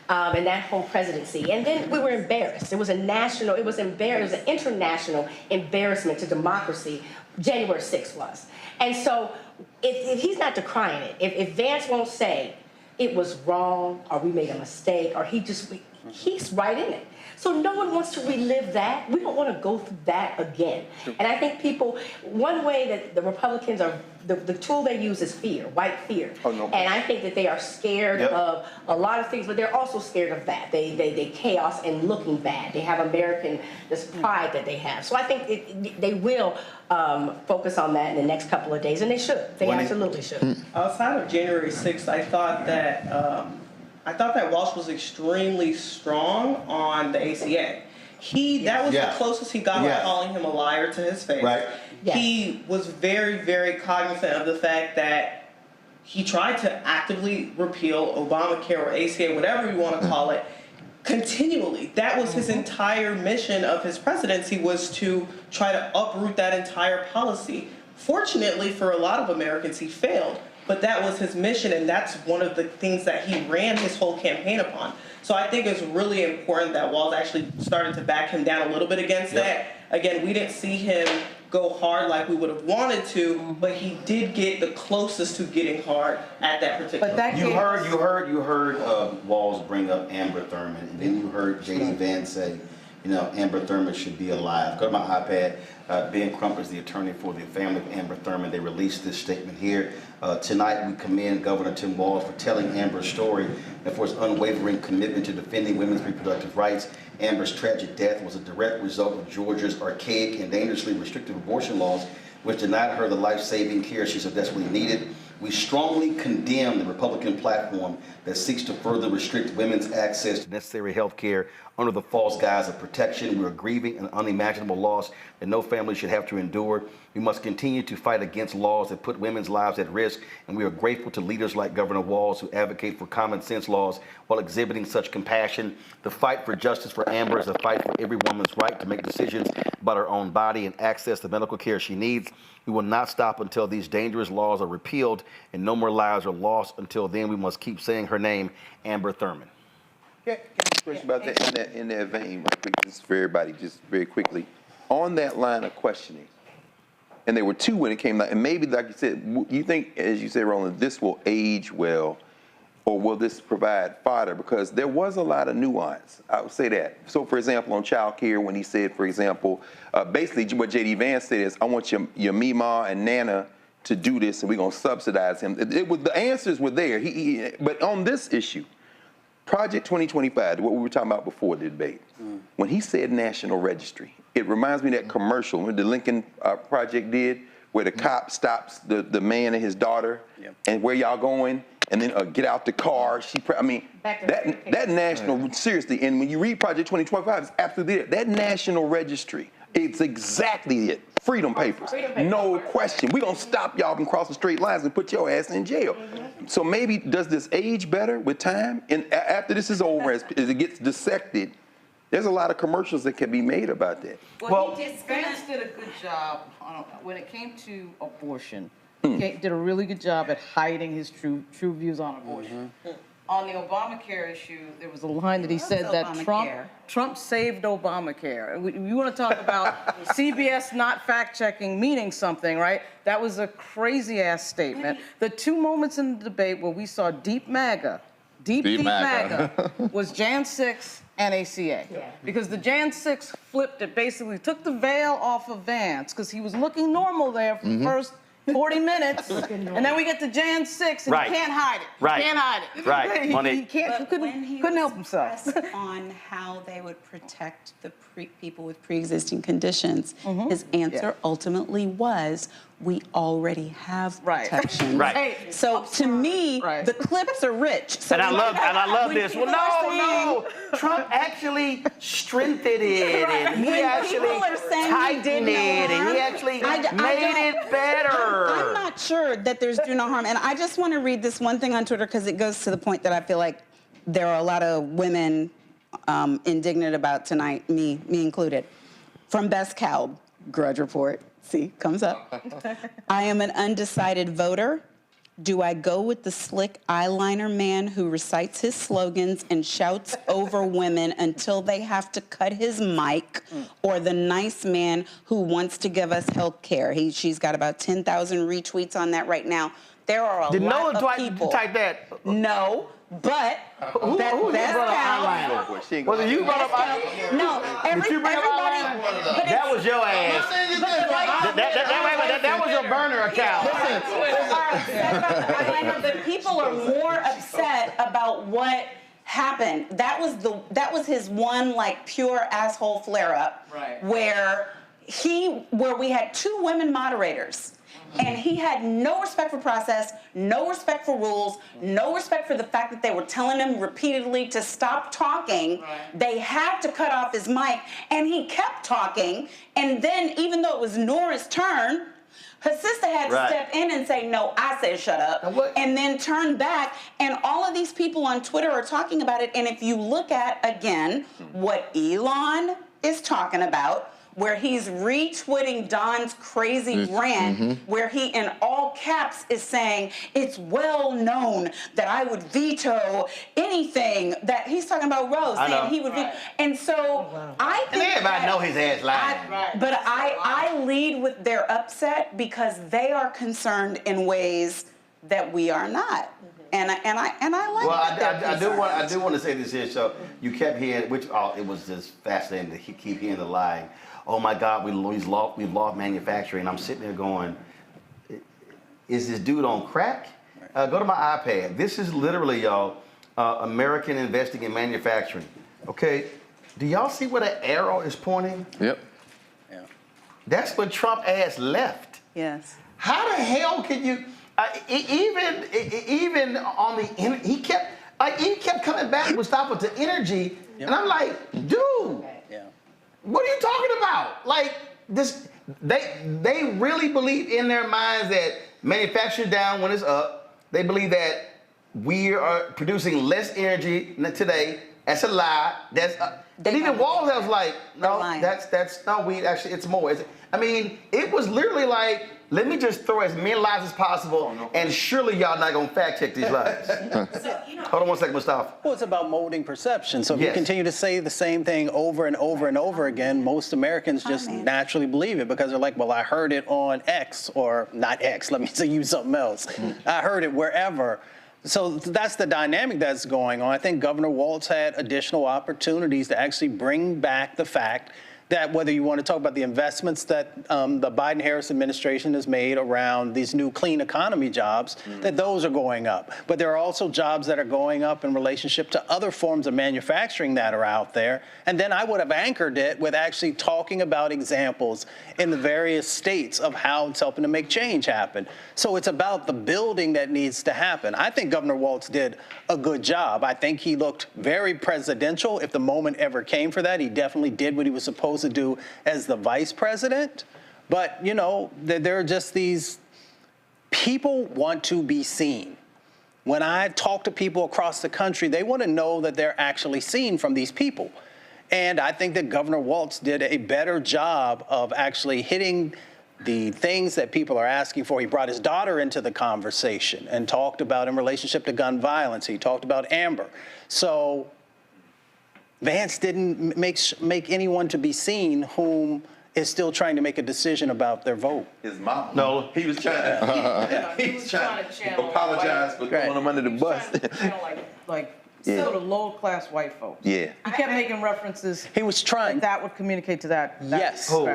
And that whole presidency. And then we were embarrassed. It was an international embarrassment to democracy, January 6th was. And so if he's not decrying it, if Vance won't say it was wrong, or we made a mistake, or he's right in it. So no one wants to relive that. We don't want to go through that again. And I think people, one way that the Republicans are, the tool they use is fear, white fear. Oh, no. And I think that they are scared of a lot of things, but they're also scared of that. They chaos and looking bad. They have this pride that they have. So I think they will focus on that in the next couple of days, and they should. They absolutely should. Outside of January 6th, I thought that Walz was extremely strong on the ACA. That was the closest he got by calling him a liar to his face. Right. Yes. He was very, very cognizant of the fact that he tried to actively repeal Obamacare or ACA, whatever you want to call it, continually. That was his entire mission of his presidency, was to try to uproot that entire policy. Fortunately for a lot of Americans, he failed. But that was his mission, and that's one of the things that he ran his whole campaign upon. So I think it's really important that Walz actually started to back him down a little bit against that. Again, we didn't see him go hard like we would have wanted to, but he did get the closest to getting hard at that particular point. You heard Walz bring up Amber Thurman, and then you heard J.D. Vance say, you know, Amber Thurman should be alive. Go to my iPad. Ben Crump is the attorney for the family of Amber Thurman. They released this statement here. Tonight, we commend Governor Tim Walz for telling Amber's story and for his unwavering commitment to defending women's reproductive rights. Amber's tragic death was a direct result of Georgia's archaic and dangerously restrictive abortion laws, which denied her the life-saving care she so desperately needed. We strongly condemn the Republican platform that seeks to further restrict women's access to necessary health care under the false guise of protection. We are grieving an unimaginable loss that no family should have to endure. We must continue to fight against laws that put women's lives at risk, and we are grateful to leaders like Governor Walz who advocate for common sense laws while exhibiting such compassion. The fight for justice for Amber is a fight for every woman's right to make decisions about her own body and access to medical care she needs. We will not stop until these dangerous laws are repealed and no more lives are lost. Until then, we must keep saying her name, Amber Thurman. Yeah, question about that in that vein, real quick, just for everybody, just very quickly. On that line of questioning, and there were two when it came out, and maybe, like you said, you think, as you said, Roland, this will age well, or will this provide fodder? Because there was a lot of nuance, I would say that. So, for example, on child care, when he said, for example, basically what J.D. Vance said is, I want your Mima and Nana to do this, and we're going to subsidize him. The answers were there. But on this issue, Project 2025, what we were talking about before the debate, when he said national registry, it reminds me of that commercial when the Lincoln Project did, where the cop stops the man and his daughter, and where y'all going, and then get out the car. That national, seriously, and when you read Project 2025, it's absolutely it. That national registry, it's exactly it. Freedom papers, no question. We're gonna stop y'all from crossing straight lines and put your ass in jail. So maybe, does this age better with time? And after this is over, as it gets dissected, there's a lot of commercials that can be made about that. Well, Vance did a good job when it came to abortion. He did a really good job at hiding his true views on abortion. On the Obamacare issue, there was a line that he said that Trump saved Obamacare. You want to talk about CBS not fact-checking meaning something, right? That was a crazy-ass statement. The two moments in the debate where we saw deep MAGA, deep MAGA, was Jan 6 and ACA. Because the Jan 6 flipped it, basically took the veil off of Vance, because he was looking normal there for the first 40 minutes, and then we get to Jan 6, and he can't hide it. He can't hide it. He couldn't help himself. On how they would protect the people with pre-existing conditions, his answer ultimately was, we already have protection. So to me, the clips are rich. So and I love this. Well, no. Trump actually strengthened it, and he actually tightened it, and he actually made it better. I'm not sure that there's do no harm. And I just want to read this one thing on Twitter because it goes to the point that I feel like there are a lot of women indignant about tonight, me included. From Best Calb, Grudge Report. See, comes up. I am an undecided voter. Do I go with the slick eyeliner man who recites his slogans and shouts over women until they have to cut his mic, or the nice man who wants to give us health care? She's got about 10,000 retweets on that right now. There are a lot of people. Type that? No. But who Best Calb. Was it you brought up eyeliner? No, everybody. That was your ass. That was your burner account. But people are more upset about what happened. That was his one like pure asshole flare up, right? Where we had two women moderators. And he had no respect for process, no respect for rules, no respect for the fact that they were telling him repeatedly to stop talking. Right. They had to cut off his mic, and he kept talking. And then, even though it was Nora's turn, her sister had to step in and say, no, I said shut up, and then turn back. And all of these people on Twitter are talking about it. And if you look at, again, what Elon is talking about, where he's retweeting Don's crazy rant, where he, in all caps, is saying, it's well known that I would veto anything that he's talking about Rose, saying he would veto. And so I think everybody know his ass lying. But I lead with their upset because they are concerned in ways that we are not. And I like that. I do want to say this here. So you kept hearing, it was just fascinating to keep hearing the lying. Oh my God, we've lost manufacturing. I'm sitting there going, is this dude on crack? Go to my iPad. This is literally, y'all, American investing in manufacturing. Okay, do y'all see where the arrow is pointing? Yep. Yeah. That's when Trump ass left. Yes. How the hell can you? Even on the he kept coming back with stuff with the energy, and I'm like, dude. What are you talking about? Like this, they really believe in their minds that manufacturing down when it's up. They believe that we are producing less energy today. That's a lie. And even Walz was like, no, that's no. It's more. It was literally like, let me just throw as many lies as possible, and surely y'all not gonna fact check these lies. Hold on one second, Mustafa. Well, it's about molding perception. So if you continue to say the same thing over and over and over again, most Americans just naturally believe it because they're like, well, I heard it on X, or not X, let me use something else. I heard it wherever. So that's the dynamic that's going on. I think Governor Walz had additional opportunities to actually bring back the fact that whether you want to talk about the investments that the Biden-Harris administration has made around these new clean economy jobs, that those are going up. But there are also jobs that are going up in relationship to other forms of manufacturing that are out there. And then I would have anchored it with actually talking about examples in the various states of how it's helping to make change happen. So it's about the building that needs to happen. I think Governor Walz did a good job. I think he looked very presidential. If the moment ever came for that, he definitely did what he was supposed to do as the vice president. But, you know, there are just these people want to be seen. When I talk to people across the country, they want to know that they're actually seen from these people. And I think that Governor Walz did a better job of actually hitting the things that people are asking for. He brought his daughter into the conversation and talked about in relationship to gun violence. He talked about Amber. So Vance didn't make anyone to be seen whom is still trying to make a decision about their vote. His mom. No. He was trying to apologize for throwing him under the bus. Still the low-class white folks. Yeah. He kept making references. He was trying. That would communicate to that. Yes. Who,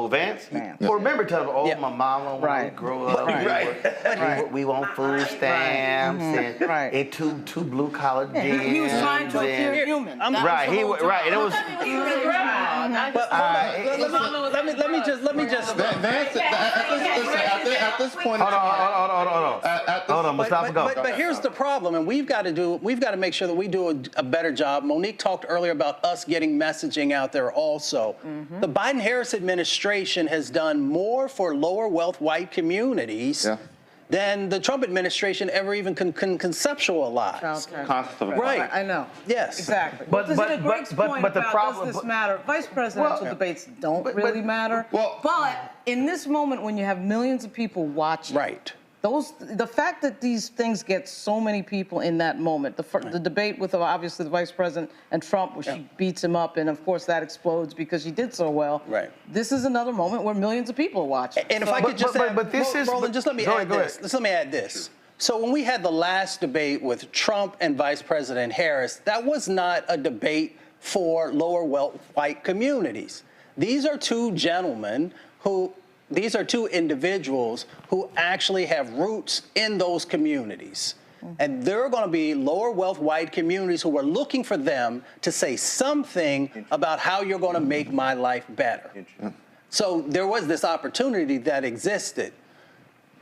Vance? Well, remember telling my mama when we grow up, we want food stamps and two blue-collar gyms. He was trying to appear human. And it was. Let me just. Vance, at this point. Hold on, Mustafa, go. But here's the problem, and we've got to make sure that we do a better job. Monique talked earlier about us getting messaging out there also. The Biden-Harris administration has done more for lower wealth white communities than the Trump administration ever even can conceptualize. Right. I know. Yes. Exactly. But this is a great point the about problem, does this matter? Vice presidential debates don't really matter. But in this moment when you have millions of people watching, the fact that these things get so many people in that moment, the debate with obviously the vice president and Trump, where she beats him up, and of course that explodes because she did so well. This is another moment where millions of people are watching. And if I could just add, Roland, just let me add this. Just let me add this. So when we had the last debate with Trump and Vice President Harris, that was not a debate for lower wealth white communities. These are two gentlemen who. These are two individuals who actually have roots in those communities. And there are going to be lower wealth white communities who are looking for them to say something about how you're going to make my life better. So there was this opportunity that existed.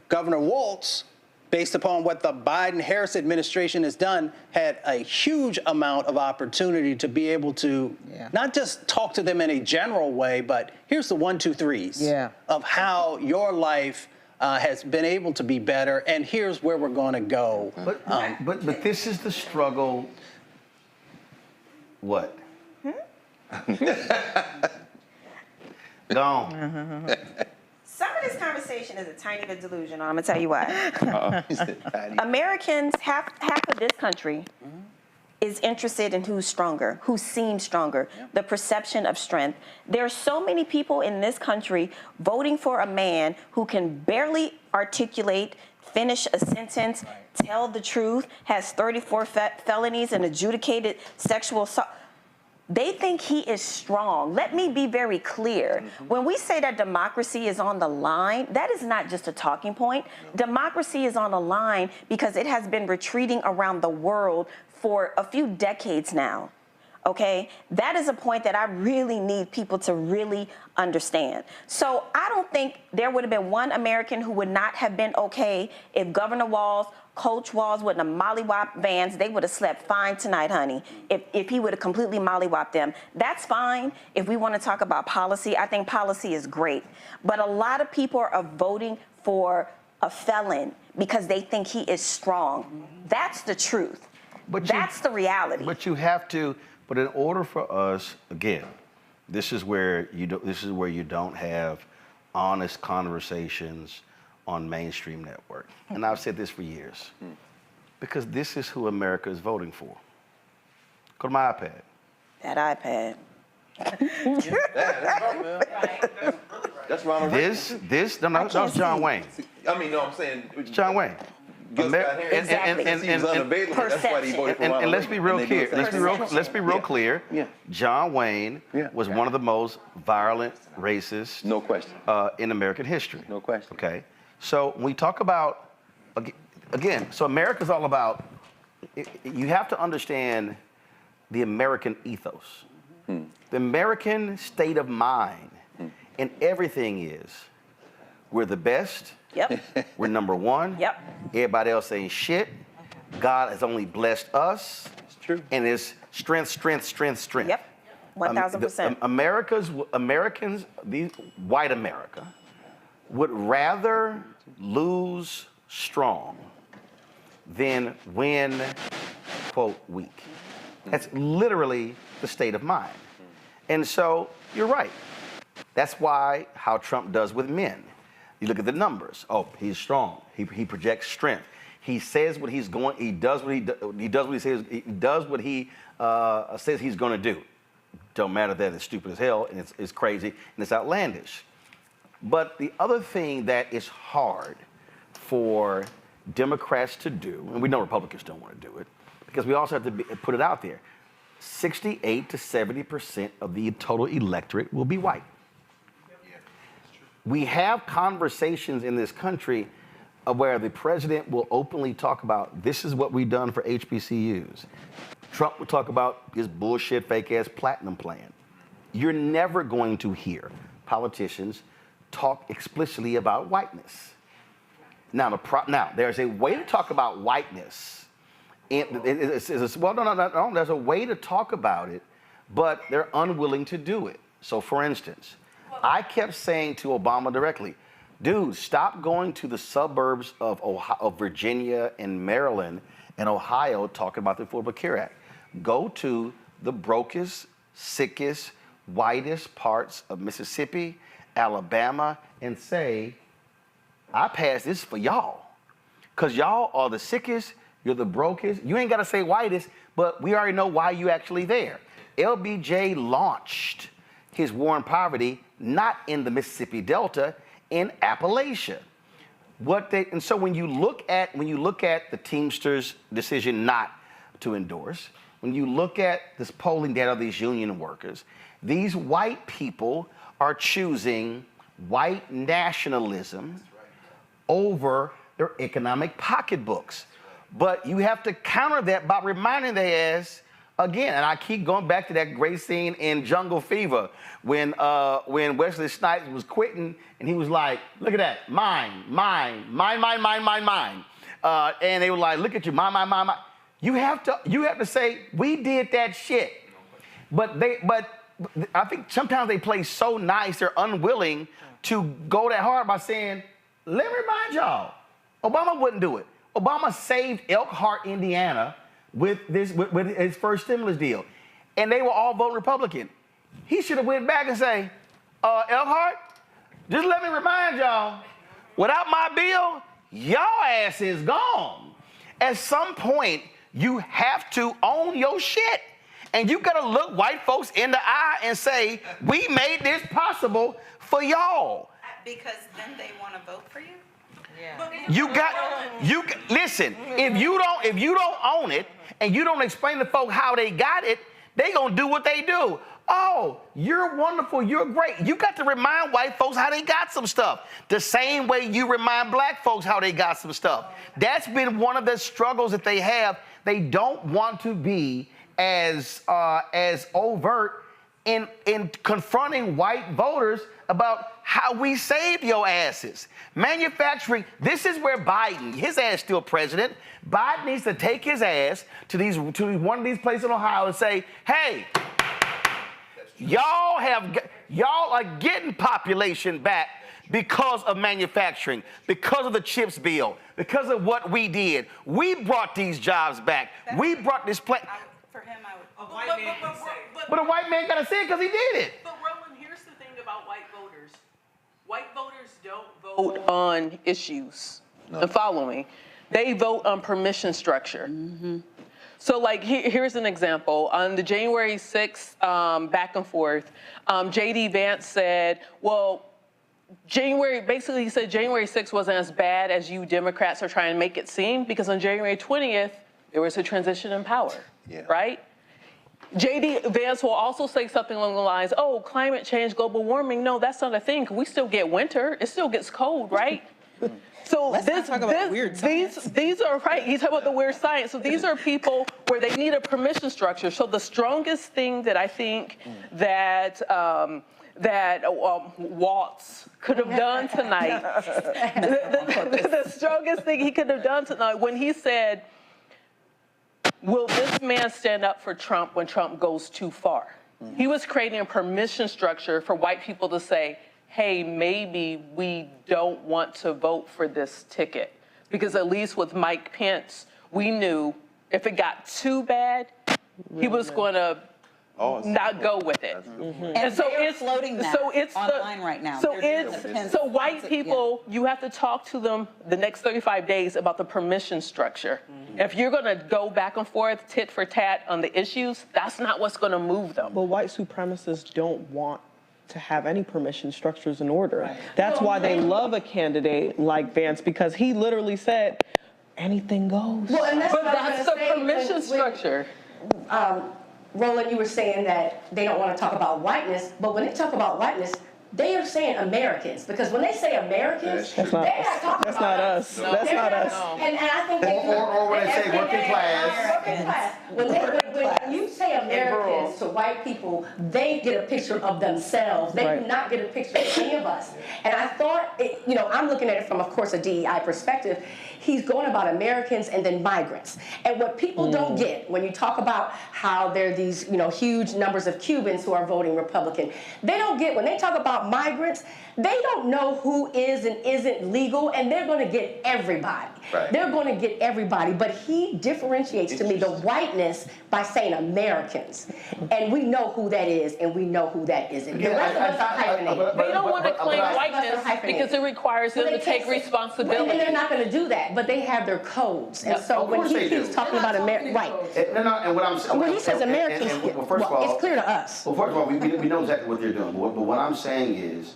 Governor Walz, based upon what the Biden-Harris administration has done, had a huge amount of opportunity to be able to not just talk to them in a general way, but here's the 1, 2, 3s of how your life has been able to be better, and here's where we're going to go. But this is the struggle. What? Gone. Some of this conversation is a tiny bit delusional. I'm gonna tell you why. Americans, half of this country is interested in who's stronger, who seems stronger, the perception of strength. There are so many people in this country voting for a man who can barely articulate, finish a sentence, tell the truth, has 34 felonies and adjudicated sexual assault. They think he is strong. Let me be very clear. When we say that democracy is on the line, that is not just a talking point. Democracy is on the line because it has been retreating around the world for a few decades now. Okay? That is a point that I really need people to really understand. So I don't think there would have been one American who would not have been okay if Governor Walz, Coach Walz wouldn't have mollywopped Vance. They would have slept fine tonight, honey, if he would have completely mollywopped them. That's fine. If we want to talk about policy, I think policy is great. But a lot of people are voting for a felon because they think he is strong. That's the truth. That's the reality. But you have to, but in order for us, again, this is where you don't have honest conversations on mainstream network. And I've said this for years. Because this is who America is voting for. Go to my iPad. That iPad. That's Ronald Reagan. That's John Wayne. I mean, no, I'm saying. It's John Wayne. And let's be real clear. Let's be real clear. John Wayne was one of the most violent racists, no question, in American history. No question. Okay, so when we talk about again, so America's all about. You have to understand the American ethos, the American state of mind, and everything is we're the best. Yep. We're number one. Yep. Everybody else ain't shit. God has only blessed us. It's true. And it's strength, strength, strength, strength. Yep. 1,000%. Americans, white America, would rather lose strong than win, quote, weak. That's literally the state of mind. And so you're right. That's why how Trump does with men. You look at the numbers. Oh, he's strong. He projects strength. He says what he's going. He does what he does what he says. He does what he says he's going to do. Don't matter that it's stupid as hell and it's crazy and it's outlandish. But the other thing that is hard for Democrats to do, and we know Republicans don't want to do it, because we also have to put it out there. 68 to 70% of the total electorate will be white. We have conversations in this country where the president will openly talk about this is what we've done for HBCUs. Trump will talk about his bullshit, fake-ass platinum plan. You're never going to hear politicians talk explicitly about whiteness. Now, there's a way to talk about whiteness Well, no. There's a way to talk about it, but they're unwilling to do it. So, for instance, I kept saying to Obama directly, dude, stop going to the suburbs of Virginia and Maryland and Ohio talking about the Affordable Care Act. Go to the brokest, sickest, whitest parts of Mississippi, Alabama, and say, I passed this for y'all. Because y'all are the sickest, you're the brokest. You ain't got to say whitest, but we already know why you actually there. LBJ launched his war on poverty not in the Mississippi Delta, in Appalachia. And so when you look at the Teamsters' decision not to endorse, when you look at this polling data of these union workers, these white people are choosing white nationalism over their economic pocketbooks. But you have to counter that by reminding their ass again, and I keep going back to that great scene in Jungle Fever when Wesley Snipes was quitting and he was like, look at that, mine. And they were like, look at you, mine. You have to say, we did that shit. But I think sometimes they play so nice, they're unwilling to go that hard by saying, let me remind y'all, Obama wouldn't do it. Obama saved Elkhart, Indiana with his first stimulus deal. And they were all voting Republican. He should have went back and say, Elkhart, just let me remind y'all, without my bill, y'all ass is gone. At some point, you have to own your shit. And you gotta look white folks in the eye and say, we made this possible for y'all. Because then they want to vote for you? Listen, if you don't own it and you don't explain to folks how they got it, they gonna do what they do. Oh, you're wonderful, you're great. You got to remind white folks how they got some stuff. The same way you remind black folks how they got some stuff. That's been one of the struggles that they have. They don't want to be as overt in confronting white voters about how we saved your asses. Manufacturing, this is where Biden, his ass still president, Biden needs to take his ass to one of these places in Ohio and say, hey, y'all are getting population back because of manufacturing, because of the CHIPS bill, because of what we did. We brought these jobs back. We brought this place. For him, I would. A white man can say. But a white man gotta say it because he did it. But Roland, here's the thing about white voters. White voters don't vote on issues. No. And follow me. They vote on permission structure. Mm-hmm. So like here's an example. On the January 6th back and forth, J.D. Vance said, well, basically he said January 6th wasn't as bad as you Democrats are trying to make it seem, because on January 20th, there was a transition in power, right? J.D. Vance will also say something along the lines, oh, climate change, global warming, no, that's not a thing. We still get winter, it still gets cold, right? So these are right. He's talking about the weird science. So these are people where they need a permission structure. So the strongest thing that I think that Walz could have done tonight, the strongest thing he could have done tonight when he said, will this man stand up for Trump when Trump goes too far? Mm-hmm. He was creating a permission structure for white people to say, hey, maybe we don't want to vote for this ticket. Because at least with Mike Pence, we knew if it got too bad, he was going to not go with it. Mm-hmm. And so it's floating that online right now. So white people, you have to talk to them the next 35 days about the permission structure. Mm-hmm. If you're going to go back and forth, tit for tat on the issues, that's not what's going to move them. But white supremacists don't want to have any permission structures in order. Right. That's why they love a candidate like Vance, because he literally said, anything goes. Well, and that's the permission structure. Roland, you were saying that they don't want to talk about whiteness, but when they talk about whiteness, they are saying Americans, because when they say Americans, they're not talking about us. That's not us. And I think or when they say working class. When But when you say Americans to white people, they get a picture of themselves. They do not get a picture of any of us. And I thought, I'm looking at it from, of course, a DEI perspective. He's going about Americans and then migrants. And what people don't get when you talk about how there are these, huge numbers of Cubans who are voting Republican, they don't get, when they talk about migrants, they don't know who is and isn't legal, and they're going to get everybody. Right. They're going to get everybody, but he differentiates to me the whiteness by saying Americans. And we know who that is, and we know who that isn't. The rest of us are hyphenated. They don't want to claim whiteness because it requires them to take responsibility. And they're not going to do that, but they have their codes. And so when he keeps talking about America, right. And what I'm saying, when he says Americans, first of all, it's clear to us. Well, first of all, we know exactly what they're doing. But what I'm saying is,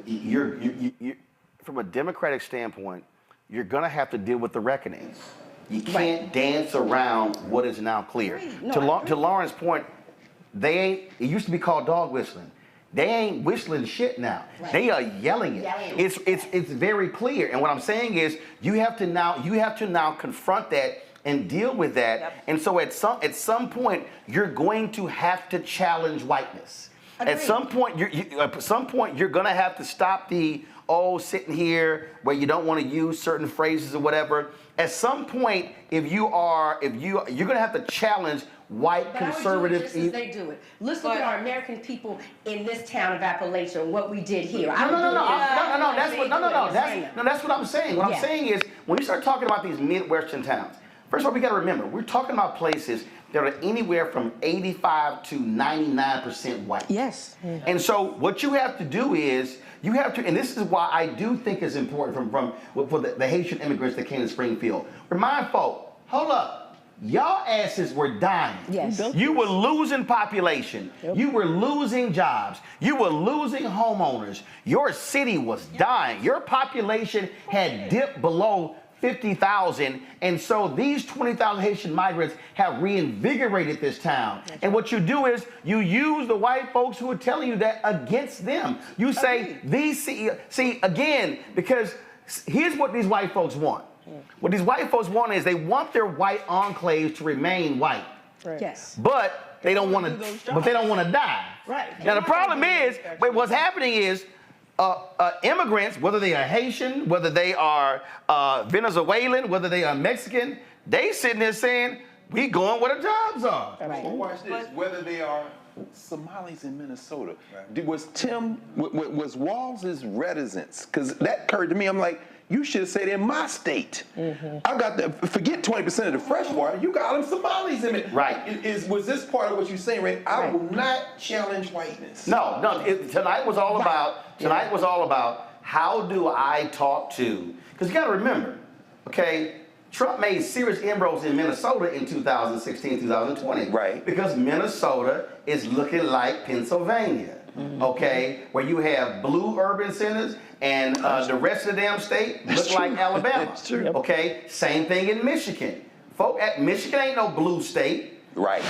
you're from a Democratic standpoint, you're going to have to deal with the reckoning. You can't dance around what is now clear. To Lauren's point, it used to be called dog whistling. They ain't whistling shit now. Right. They are yelling it. It's very clear. And what I'm saying is, you have to now confront that and deal with that. Yep. And so at some point, you're going to have to challenge whiteness. Agreed. At some point, you're going to have to stop the sitting here where you don't want to use certain phrases or whatever. At some point, you're going to have to challenge white conservative. Just as they do it. Let's look at our American people in this town of Appalachia and what we did here. That's what I'm saying. What I'm saying is, when you start talking about these Midwestern towns, first of all, we got to remember, we're talking about places that are anywhere from 85 to 99% white. Yes. And so what you have to do is, and this is why I do think it's important for the Haitian immigrants that came to Springfield. Remind folk, hold up, y'all asses were dying. Yes. You were losing population. Yep. You were losing jobs. You were losing homeowners. Your city was dying. Your population had dipped below 50,000, and so these 20,000 Haitian migrants have reinvigorated this town. And what you do is you use the white folks who are telling you that against them. You say again, because here's what these white folks want. What these white folks want is they want their white enclaves to remain white. Right. Yes. But they don't want to die. Right. Now the problem is, what's happening is, immigrants, whether they are Haitian, whether they are Venezuelan, whether they are Mexican, they sitting there saying, we going where the jobs are. Right. So watch this. Whether they are Somalis in Minnesota, was Walz's reticence? Because that occurred to me. I'm like, you should have said in my state. Mm-hmm. I got forget 20% of the fresh water. You got them Somalis in it. Right. Was this part of what you're saying, Ray? I will not challenge whiteness. No. Tonight was all about how do I talk to, because you got to remember, okay, Trump made serious inroads in Minnesota in 2016, 2020. Right. Because Minnesota is looking like Pennsylvania. Mm-hmm. Okay, where you have blue urban centers and the rest of the damn state look like Alabama. That's true. Okay, same thing in Michigan. Michigan ain't no blue state. Right.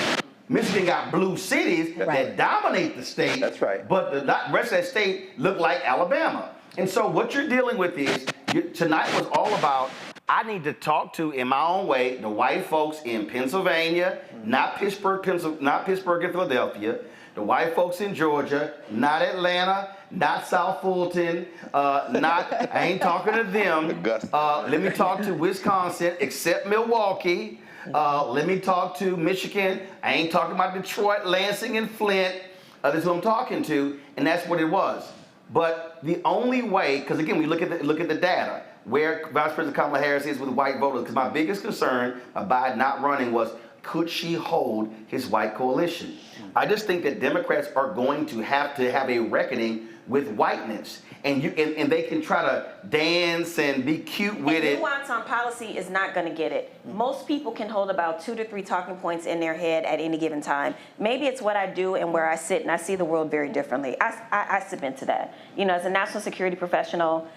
Michigan got blue cities that dominate the state. That's right. But the rest of that state look like Alabama. And so what you're dealing with is, tonight was all about, I need to talk to, in my own way, the white folks in Pennsylvania, not Pittsburgh and Philadelphia, the white folks in Georgia, not Atlanta, not South Fulton, I ain't talking to them. Let me talk to Wisconsin, except Milwaukee. Let me talk to Michigan. I ain't talking about Detroit, Lansing, and Flint. That's who I'm talking to, and that's what it was. But the only way, because again, we look at the data, where Vice President Kamala Harris is with white voters, because my biggest concern about Biden not running was, could she hold his white coalition? I just think that Democrats are going to have a reckoning with whiteness. And they can try to dance and be cute with it. Nuance on policy is not going to get it. Most people can hold about 2 to 3 talking points in their head at any given time. Maybe it's what I do and where I sit, and I see the world very differently. I submit to that. As a national security professional,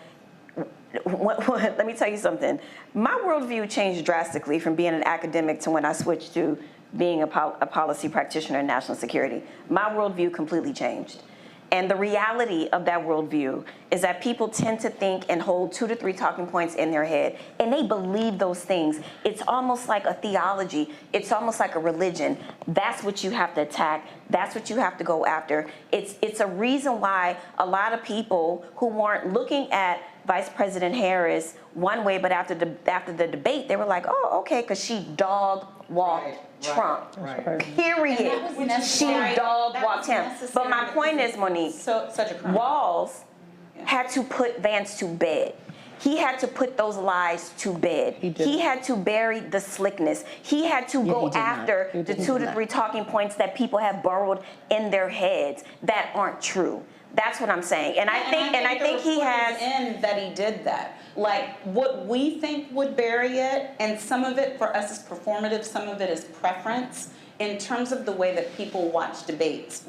let me tell you something. My worldview changed drastically from being an academic to when I switched to being a policy practitioner in national security. My worldview completely changed. And the reality of that worldview is that people tend to think and hold 2 to 3 talking points in their head, and they believe those things. It's almost like a theology. It's almost like a religion. That's what you have to attack. That's what you have to go after. It's a reason why a lot of people who weren't looking at Vice President Harris one way, but after the debate, they were like, oh, okay, because she dog-walked Trump. Period. She dog-walked him. But my point is, Monique, Walz had to put Vance to bed. He had to put those lies to bed. He had to bury the slickness. He had to go after the 2 to 3 talking points that people have burrowed in their heads that aren't true. That's what I'm saying. And I think he has. In that he did that. Like, what we think would bury it, and some of it for us is performative, some of it is preference, in terms of the way that people watch debates.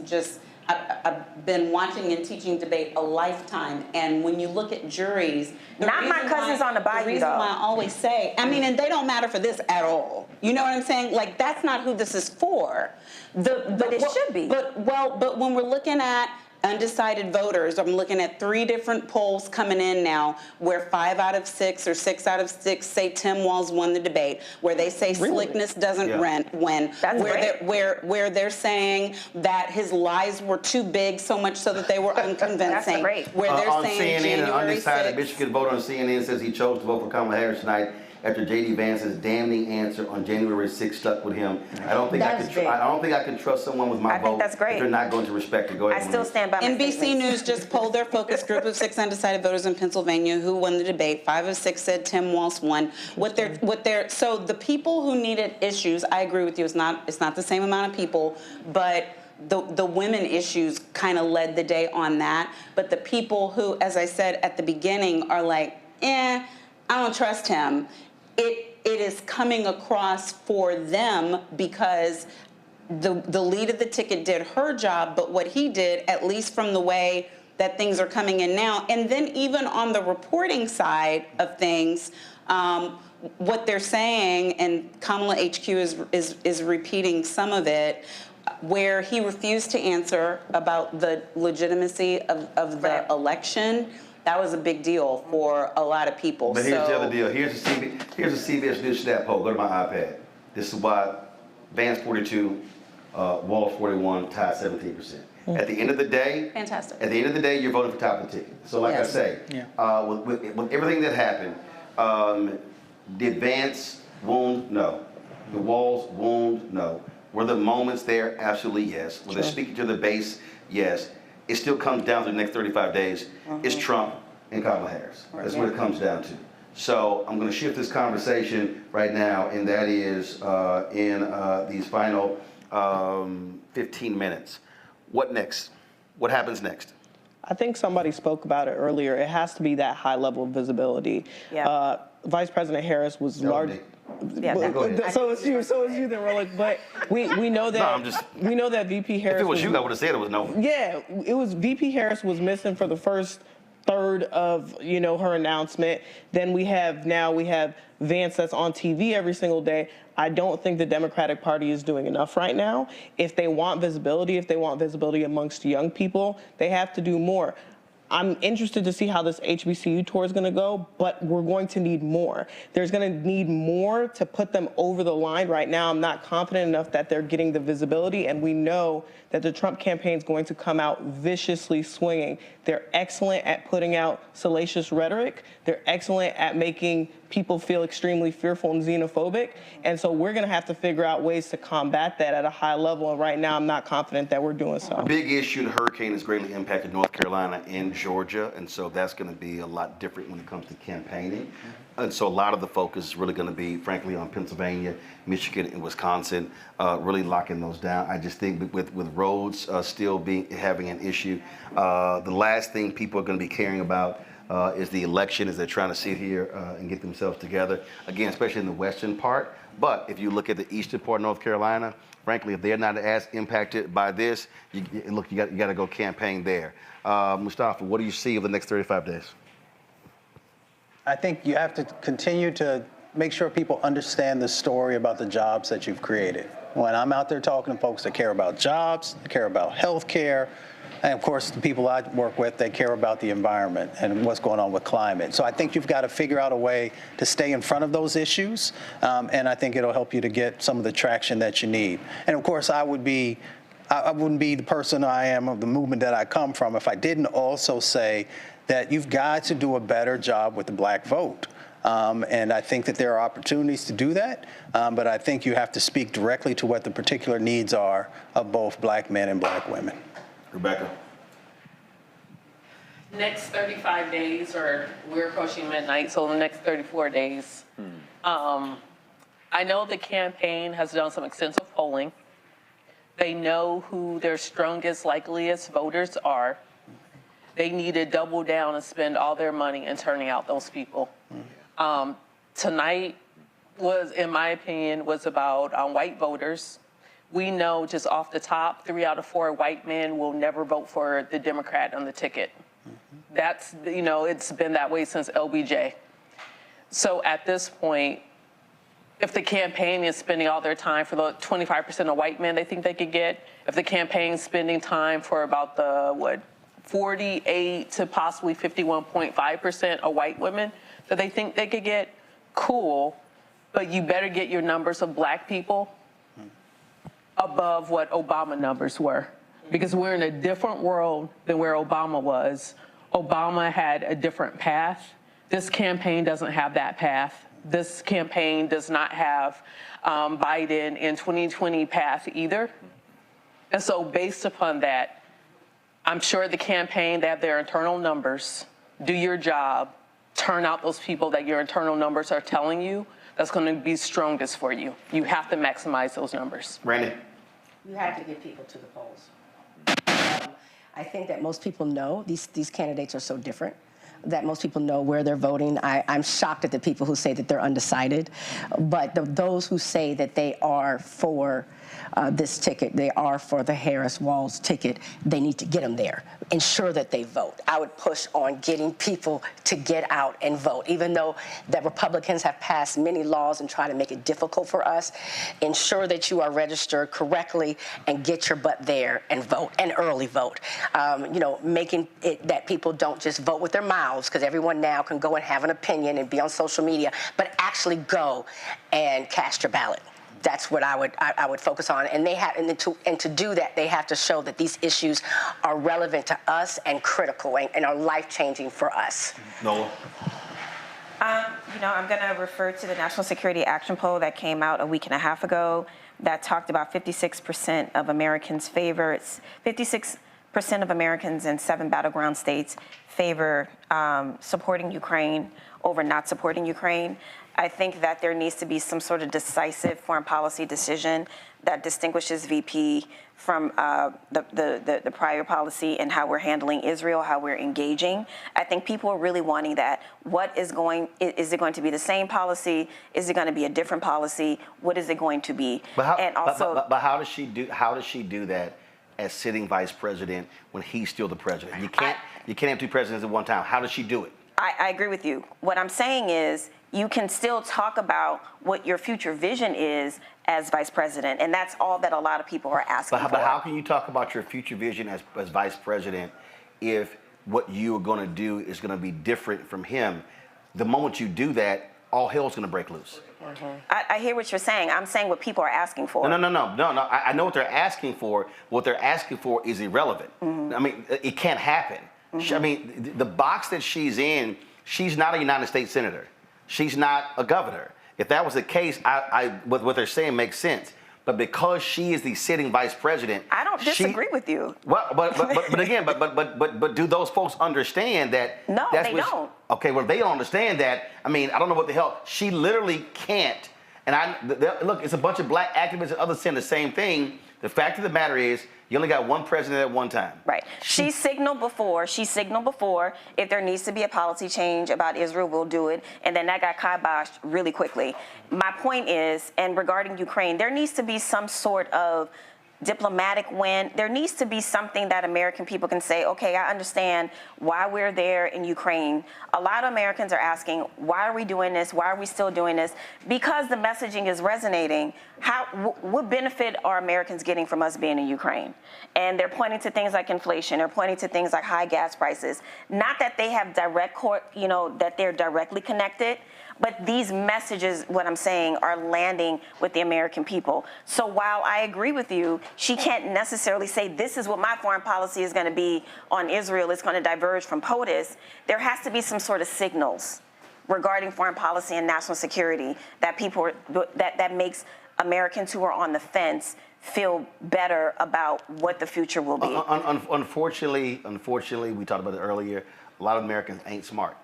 I've been watching and teaching debate a lifetime, and when you look at juries, not my cousins on the bayou, the reason why I always say, I mean, and they don't matter for this at all. You know what I'm saying? Like, that's not who this is for. But it should be. But when we're looking at undecided voters, I'm looking at 3 different polls coming in now where 5 out of 6 or 6 out of 6 say Tim Walz won the debate, where they say slickness doesn't win, where they're saying that his lies were too big, so much so that they were unconvincing. Where they're on saying CNN, an January undecided 6th. Michigan voter on CNN says he chose to vote for Kamala Harris tonight after J.D. Vance's damning answer on January 6th stuck with him. I don't think I can trust someone with my vote if they're not going to respect it. Go ahead. I still stand by my NBC News just polled their focus group of 6 undecided voters in Pennsylvania who won the debate. 5 of 6 said Tim Walz won. So the people who needed issues, I agree with you, it's not the same amount of people, but the women issues kind of led the day on that. But the people who, as I said at the beginning, are like, I don't trust him. It is coming across for them because the lead of the ticket did her job, but what he did, at least from the way that things are coming in now, and then even on the reporting side of things, what they're saying, and Kamala HQ is repeating some of it, where he refused to answer about the legitimacy of the election. That was a big deal for a lot of people. But here's the other deal. Here's a CBS News stat poll. Go to my iPad. This is why Vance 42, Walz 41, tied 17%. At the end of the day, fantastic. At the end of the day, you're voting for top of the ticket. So, like I say, with everything that happened, did Vance wound? No. The Walz wound? No. Were the moments there? Absolutely yes. Were they speaking to the base? Yes. It still comes down to the next 35 days. It's Trump and Kamala Harris. That's what it comes down to. So I'm going to shift this conversation right now, and that is in these final 15 minutes. What next? What happens next? I think somebody spoke about it earlier. It has to be that high level of visibility. Vice President Harris was large. So is you then, Roland. But we know that we know that VP Harris. If it was you, I would have said it was no. Yeah, it was VP Harris was missing for the first third of her announcement. Then we have Vance that's on TV every single day. I don't think the Democratic Party is doing enough right now. If they want visibility amongst young people, they have to do more. I'm interested to see how this HBCU tour is going to go, but we're going to need more. There's going to need more to put them over the line. Right now, I'm not confident enough that they're getting the visibility, and we know that the Trump campaign is going to come out viciously swinging. They're excellent at putting out salacious rhetoric. They're excellent at making people feel extremely fearful and xenophobic. And so we're going to have to figure out ways to combat that at a high level. And right now, I'm not confident that we're doing so. A big issue, the hurricane has greatly impacted North Carolina and Georgia. And so that's going to be a lot different when it comes to campaigning. And so a lot of the focus is really going to be, frankly, on Pennsylvania, Michigan, and Wisconsin, really locking those down. I just think with roads still having an issue, the last thing people are going to be caring about is the election as they're trying to sit here and get themselves together, again, especially in the western part. But if you look at the eastern part of North Carolina, frankly, if they're not as impacted by this, you got to go campaign there. Mustafa, what do you see over the next 35 days? I think you have to continue to make sure people understand the story about the jobs that you've created. When I'm out there talking to folks that care about jobs, that care about health care, And of course, the people I work with, they care about the environment and what's going on with climate. So I think you've got to figure out a way to stay in front of those issues, and I think it'll help you to get some of the traction that you need. And of course, I wouldn't be the person I am of the movement that I come from if I didn't also say that you've got to do a better job with the black vote. And I think that there are opportunities to do that, but I think you have to speak directly to what the particular needs are of both black men and black women. Rebecca. Next 35 days, or we're approaching midnight, so the next 34 days. I know the campaign has done some extensive polling. They know who their strongest, likeliest voters are. They need to double down and spend all their money in turning out those people. Tonight was, in my opinion, was about white voters. We know just off the top, 3 out of 4 white men will never vote for the Democrat on the ticket. That's, you know, it's been that way since LBJ. So at this point, if the campaign is spending all their time for the 25% of white men they think they could get, if the campaign's spending time for about the, 48 to possibly 51.5% of white women that they think they could get, cool, but you better get your numbers of black people above what Obama numbers were, because we're in a different world than where Obama was. Obama had a different path. This campaign doesn't have that path. This campaign does not have Biden in 2020 path either. And so based upon that, I'm sure the campaign, they have their internal numbers. Do your job, turn out those people that your internal numbers are telling you that's going to be strongest for you. You have to maximize those numbers. Randy. You have to get people to the polls. I think that most people know these candidates are so different that most people know where they're voting. I'm shocked at the people who say that they're undecided, but those who say that they are for this ticket, they are for the Harris-Walz ticket, they need to get them there. Ensure that they vote. I would push on getting people to get out and vote. Even though the Republicans have passed many laws and try to make it difficult for us, ensure that you are registered correctly and get your butt there and vote, and early vote. You know, making it that people don't just vote with their mouths, because everyone now can go and have an opinion and be on social media, but actually go and cast your ballot. That's what I would focus on, and to do that, they have to show that these issues are relevant to us and critical and are life-changing for us. Nola. You know, I'm going to refer to the National Security Action Poll that came out a week and a half ago that talked about 56% of Americans favor. 56% of Americans in 7 battleground states favor supporting Ukraine over not supporting Ukraine. I think that there needs to be some sort of decisive foreign policy decision that distinguishes VP from the prior policy and how we're handling Israel, how we're engaging. I think people are really wanting that. Is it going to be the same policy? Is it going to be a different policy? What is it going to be? But how, and also, but how does she do that as sitting vice president when he's still the president? You can't have 2 presidents at one time. How does she do it? I agree with you. What I'm saying is you can still talk about what your future vision is as vice president, and that's all that a lot of people are asking for. But how can you talk about your future vision as vice president if what you are going to do is going to be different from him? The moment you do that, all hell's going to break loose. I hear what you're saying. I'm saying what people are asking for. No. I know what they're asking for. What they're asking for is irrelevant. I mean, it can't happen. I mean, the box that she's in, she's not a United States senator. She's not a governor. If that was the case, what they're saying makes sense. But because she is the sitting vice president, I don't disagree with you. Well, but again, but do those folks understand that? No, they don't. Okay, well, if they don't understand that, I mean, I don't know what the hell. She literally can't. And look, it's a bunch of black activists and others saying the same thing. The fact of the matter is, you only got one president at one time. Right. She signaled before. If there needs to be a policy change about Israel, we'll do it. And then that got kiboshed really quickly. My point is, and regarding Ukraine, there needs to be some sort of diplomatic win. There needs to be something that American people can say, okay, I understand why we're there in Ukraine. A lot of Americans are asking, why are we doing this? Why are we still doing this? Because the messaging is resonating. What benefit are Americans getting from us being in Ukraine? And they're pointing to things like inflation. They're pointing to things like high gas prices. Not that they have that they're directly connected, but these messages, what I'm saying, are landing with the American people. So while I agree with you, she can't necessarily say this is what my foreign policy is going to be on Israel. It's going to diverge from POTUS. There has to be some sort of signals regarding foreign policy and national security that that makes Americans who are on the fence feel better about what the future will be. Unfortunately, we talked about it earlier. A lot of Americans ain't smart.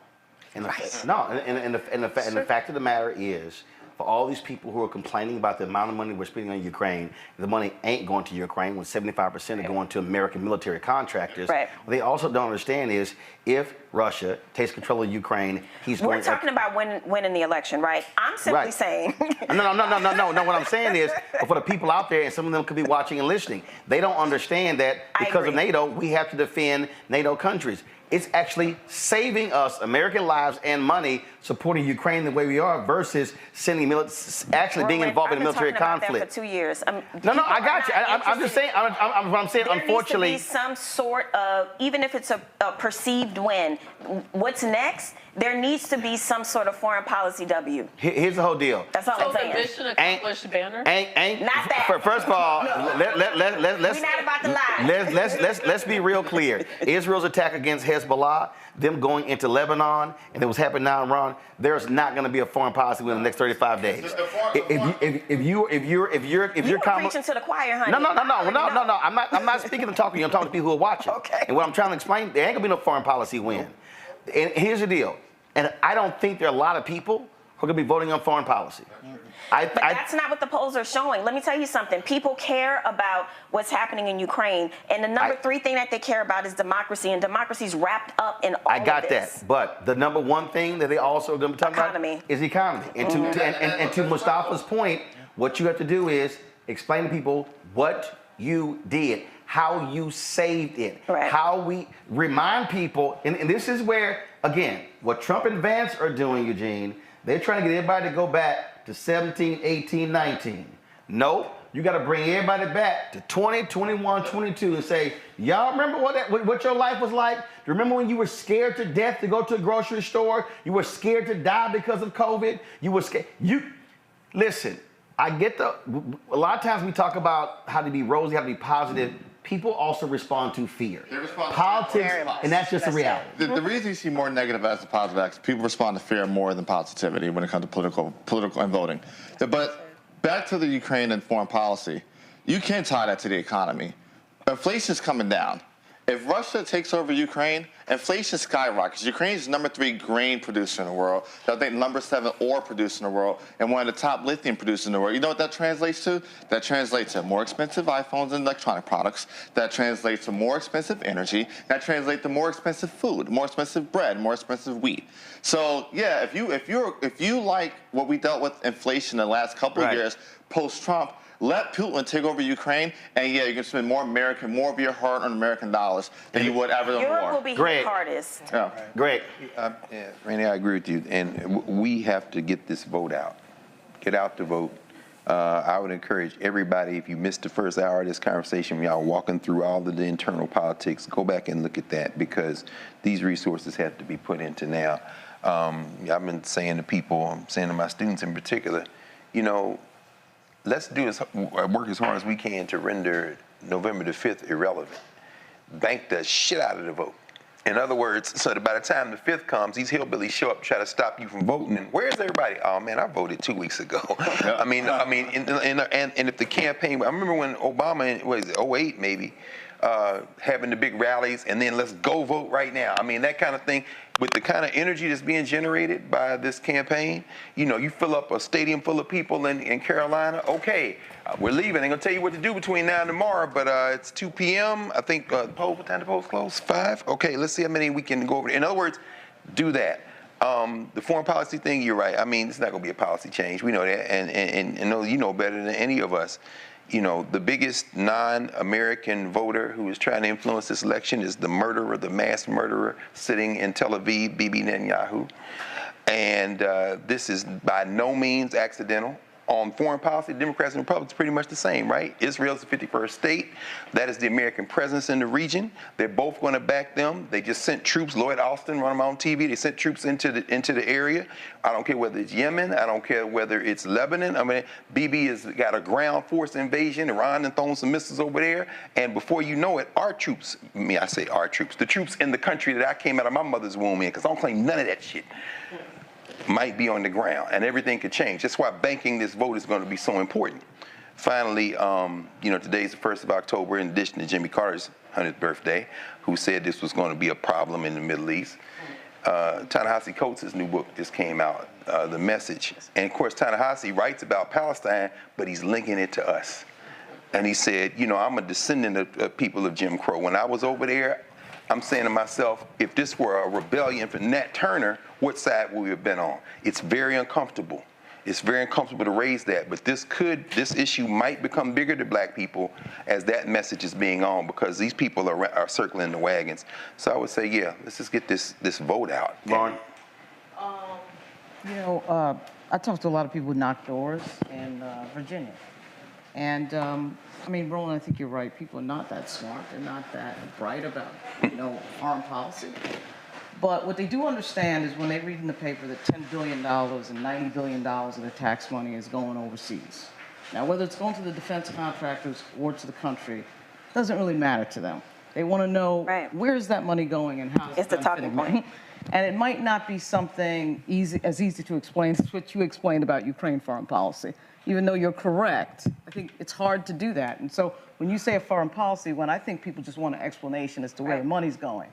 And the fact of the matter is, for all these people who are complaining about the amount of money we're spending on Ukraine, the money ain't going to Ukraine when 75% are going to American military contractors. Right. What they also don't understand is if Russia takes control of Ukraine, We're talking about winning the election, right? I'm simply saying. No. What I'm saying is, for the people out there, and some of them could be watching and listening, they don't understand that because of NATO, we have to defend NATO countries. It's actually saving us American lives and money supporting Ukraine the way we are versus sending being involved in a military conflict. About that for 2 years. No, I got you. I'm just saying. I'm saying. Unfortunately, needs to be some sort of, even if it's a perceived win. What's next? There needs to be some sort of foreign policy W. Here's the whole deal. That's all I'm saying. So the mission accomplished banner? Ain't not that. First of all, let's not about to lie. Let's be real clear. Israel's attack against Hezbollah, them going into Lebanon, and it was happening now in Iran. There's not going to be a foreign policy within the next 35 days. If you're preaching to the choir, honey. No. I'm not speaking and talking to you. I'm talking to people who are watching. Okay. And what I'm trying to explain, there ain't gonna be no foreign policy win. And here's the deal. And I don't think there are a lot of people who are going to be voting on foreign policy. But that's not what the polls are showing. Let me tell you something. People care about what's happening in Ukraine. And the number 3 thing that they care about is democracy. And democracy's wrapped up in all of this. I got that. But the number one thing that they also are going to be talking about is the economy. And to Mustafa's point, what you have to do is explain to people what you did, how you saved it, how we remind people. And this is where, again, what Trump and Vance are doing, Eugene, they're trying to get everybody to go back to 17, 18, 19. Nope. You got to bring everybody back to 20, 21, 22 and say, y'all remember what your life was like? Do you remember when you were scared to death to go to a grocery store? You were scared to die because of COVID? You were scared. Listen, I get a lot of times we talk about how to be rosy, how to be positive. People also respond to fear. They respond to politics, and that's just a reality. The reason you see more negative as the positive acts, people respond to fear more than positivity when it comes to political and voting. But back to the Ukraine and foreign policy, you can't tie that to the economy. Inflation's coming down. If Russia takes over Ukraine, inflation skyrockets. Ukraine is number 3 grain producer in the world. I think number 7 ore producer in the world, and one of the top lithium producers in the world. You know what that translates to? That translates to more expensive iPhones and electronic products. That translates to more expensive energy. That translates to more expensive food, more expensive bread, more expensive wheat. So yeah, if you like what we dealt with inflation the last couple of years post-Trump, let Putin take over Ukraine, and yeah, you can spend more of your hard-earned American dollars than you would ever in war. Europe will be hit hardest. Yeah. Great. Randy, I agree with you, and we have to get this vote out. Get out the vote. I would encourage everybody, if you missed the first hour of this conversation, y'all walking through all of the internal politics, go back and look at that, because these resources have to be put into now. I've been saying to people, I'm saying to my students in particular, let's work as hard as we can to render November the 5th irrelevant. Bank the shit out of the vote. In other words, so that by the time the 5th comes, these hillbillies show up, try to stop you from voting. And where's everybody? Oh man, I voted 2 weeks ago. And if the campaign, I remember when Obama, was it 08 maybe, having the big rallies, and then let's go vote right now. I mean, that kind of thing. With the kind of energy that's being generated by this campaign, you fill up a stadium full of people in Carolina, okay, we're leaving. They're going to tell you what to do between now and tomorrow, but it's 2 p.m. I think, what time the polls close? 5? Okay, let's see how many we can go over. In other words, do that. The foreign policy thing, you're right. I mean, it's not going to be a policy change. We know that, and you know better than any of us. you know, the biggest non-American voter who is trying to influence this election is the murderer, the mass murderer sitting in Tel Aviv, Bibi Netanyahu. And this is by no means accidental. On foreign policy, Democrats and Republicans pretty much the same, right? Israel is the 51st state. That is the American presence in the region. They're both going to back them. They just sent troops. Lloyd Austin run them on TV. They sent troops into the area. I don't care whether it's Yemen. I don't care whether it's Lebanon. I mean, Bibi has got a ground force invasion. Iran and throwing some missiles over there. And before you know it, our troops, I say our troops, the troops in the country that I came out of my mother's womb in, because I don't claim none of that shit, might be on the ground, and everything could change. That's why banking this vote is going to be so important. Finally, you know, today's the 1st of October, in addition to Jimmy Carter's 100th birthday, who said this was going to be a problem in the Middle East. Ta-Nehisi Coates' new book just came out, The Message. And of course, Ta-Nehisi writes about Palestine, but he's linking it to us. And he said, you know, I'm a descendant of people of Jim Crow. When I was over there, I'm saying to myself, if this were a rebellion for Nat Turner, what side would we have been on? It's very uncomfortable. It's very uncomfortable to raise that, but this issue might become bigger to black people as that message is being on, because these people are circling the wagons. So I would say, yeah, let's just get this vote out. Lauren? You know, I talked to a lot of people who knock doors in Virginia. And, I mean, Roland, I think you're right. People are not that smart. They're not that bright about, you know, foreign policy. But what they do understand is when they read in the paper that $10 billion and $90 billion of their tax money is going overseas. Now, whether it's going to the defense contractors or to the country, doesn't really matter to them. They want to know where's that money going and how it's the talking point. And it might not be something as easy to explain as what you explained about Ukraine foreign policy. Even though you're correct, I think it's hard to do that. And so when you say a foreign policy, when I think people just want an explanation as to where the money's going.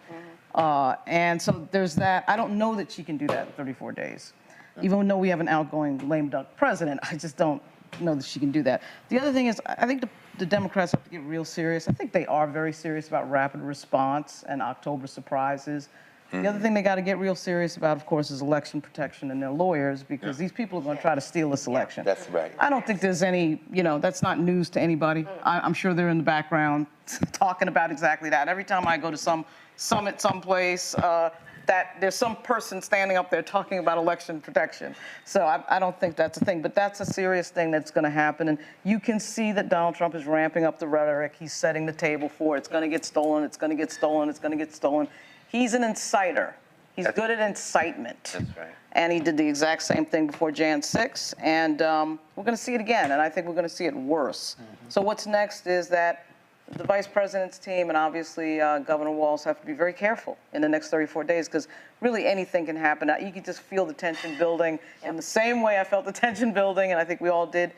And so there's that. I don't know that she can do that in 34 days. Even though we have an outgoing lame duck president, I just don't know that she can do that. The other thing is, I think the Democrats have to get real serious. I think they are very serious about rapid response and October surprises. The other thing they got to get real serious about, of course, is election protection and their lawyers, because these people are going to try to steal this election. That's right. I don't think there's any, you know, that's not news to anybody. I'm sure they're in the background talking about exactly that. Every time I go to some summit someplace, that there's some person standing up there talking about election protection. So I don't think that's a thing, but that's a serious thing that's going to happen. And you can see that Donald Trump is ramping up the rhetoric. He's setting the table for it's going to get stolen, it's going to get stolen, it's going to get stolen. He's an inciter. He's good at incitement. That's right. And he did the exact same thing before Jan 6. And we're going to see it again. And I think we're going to see it worse. So what's next is that the vice president's team and obviously Governor Walz have to be very careful in the next 34 days, because really anything can happen. You can just feel the tension building in the same way I felt the tension building, and I think we all did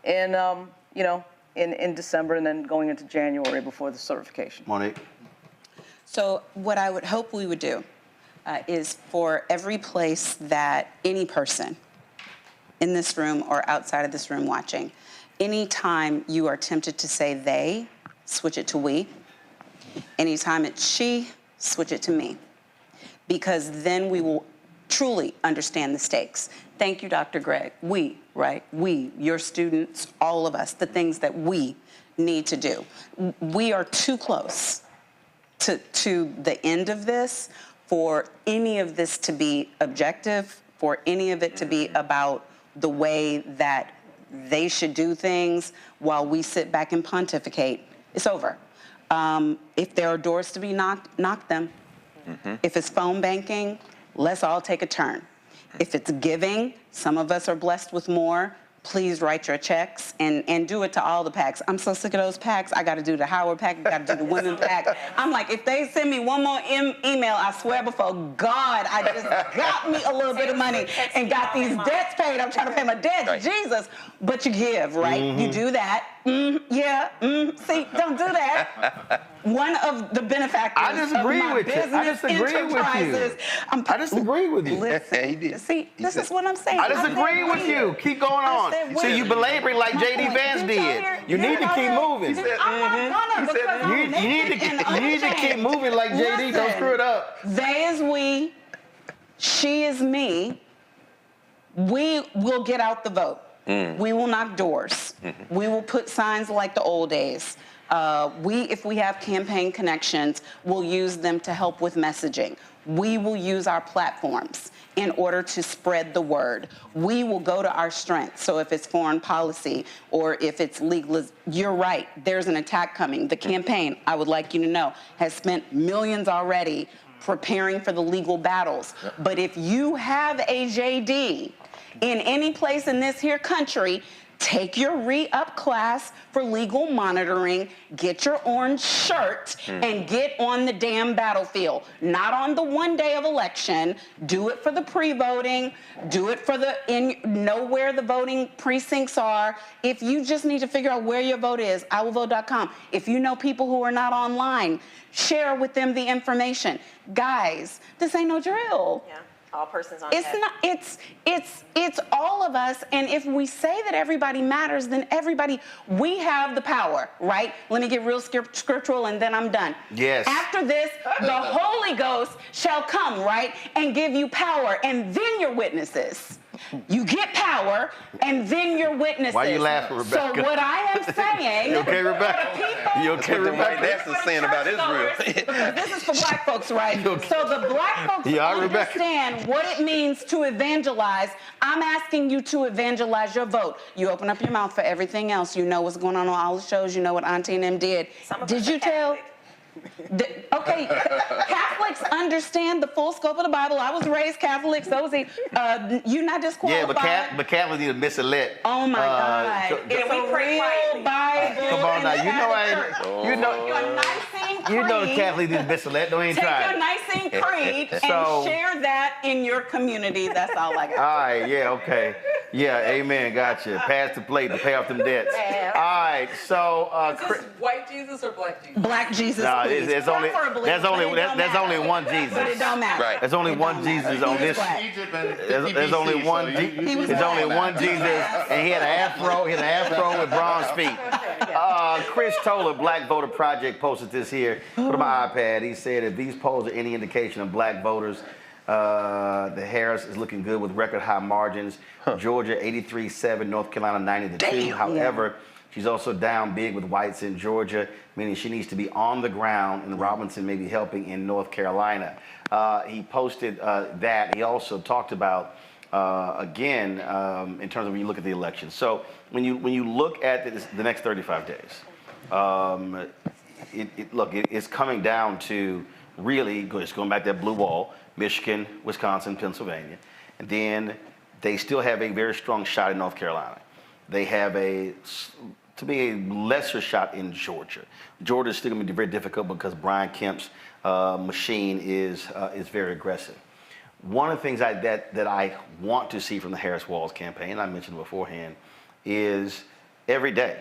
in, you know, in December and then going into January before the certification. Monique? So what I would hope we would do is for every place that any person in this room or outside of this room watching, anytime you are tempted to say they, switch it to we. Anytime it's she, switch it to me. Because then we will truly understand the stakes. Thank you, Dr. Gregg. We, right? We, your students, all of us, the things that we need to do. We are too close to the end of this for any of this to be objective, for any of it to be about the way that they should do things while we sit back and pontificate. It's over. If there are doors to be knocked, knock them. If it's phone banking, let's all take a turn. If it's giving, some of us are blessed with more. Please write your checks and do it to all the PACs. I'm so sick of those PACs. I got to do the Howard PAC, I got to do the Women PAC. I'm like, if they send me one more email, I swear before God, I just got me a little bit of money and got these debts paid. I'm trying to pay my debts, right. Jesus. But you give, right? You do that. See, don't do that. One of the benefactors of my business enterprises. I disagree with you. Listen, see, this is what I'm saying. I disagree with you. Keep going on. See, you belaboring like J.D. Vance did. You need to keep moving. You need to keep moving like J.D. Don't screw it up. They is we, she is me. We will get out the vote. We will knock doors. We will put signs like the old days. If we have campaign connections, we'll use them to help with messaging. We will use our platforms in order to spread the word. We will go to our strengths. So if it's foreign policy or if it's legal, you're right, there's an attack coming. The campaign, I would like you to know, has spent millions already preparing for the legal battles. But if you have a JD in any place in this here country, take your re-up class for legal monitoring, get your orange shirt, and get on the damn battlefield. Not on the one day of election. Do it for the pre-voting. Do it for know where the voting precincts are. If you just need to figure out where your vote is, iwillvote.com. If you know people who are not online, share with them the information. Guys, this ain't no drill. Yeah. All persons on It's not. It's all of us. And if we say that everybody matters, then everybody. We have the power, right? Let me get real scriptural, and then I'm done. Yes. After this, the Holy Ghost shall come, right, and give you power, and then you're witnesses. You get power, and then you're witnesses. Why are you laughing, Rebecca? So what I am saying. You okay, Rebecca? You okay, Rebecca? That's the saying about Israel. Because this is for black folks, right? So the black folks understand what it means to evangelize. I'm asking you to evangelize your vote. You open up your mouth for everything else. You know what's going on all the shows. You know what Auntie and them did. Did you tell? Okay, Catholics understand the full scope of the Bible. I was raised Catholic, so was he. You're not disqualified. Yeah, but Catholics need to miss a lit. Oh my God! It's a real Bible. Come on now, you know the Catholics need to miss a lit. Don't even try. Take your Nicene Creed and share that in your community. That's all I got. All right, yeah, okay. Yeah, amen, gotcha. Pass the plate to pay off them debts. All right, so... is this white Jesus or black Jesus? Black Jesus, no, there's only one Jesus. But it don't matter. Right. There's only one Jesus on this. There's only one Jesus, and he had an afro. He had an afro with bronze feet. Chris Toller, Black Voter Project, posted this here. Put on my iPad. He said, if these polls are any indication of black voters, the Harris is looking good with record high margins. Georgia 83-7, North Carolina 90-2. However, she's also down big with whites in Georgia, meaning she needs to be on the ground, and Robinson may be helping in North Carolina. He posted that. He also talked about, again, in terms of when you look at the election. So when you look at the next 35 days, it's coming down to really, just going back to that blue wall, Michigan, Wisconsin, Pennsylvania. And then they still have a very strong shot in North Carolina. They have to me, a lesser shot in Georgia. Georgia is still going to be very difficult because Brian Kemp's machine is very aggressive. One of the things that I want to see from the Harris-Walz campaign, I mentioned beforehand, is every day,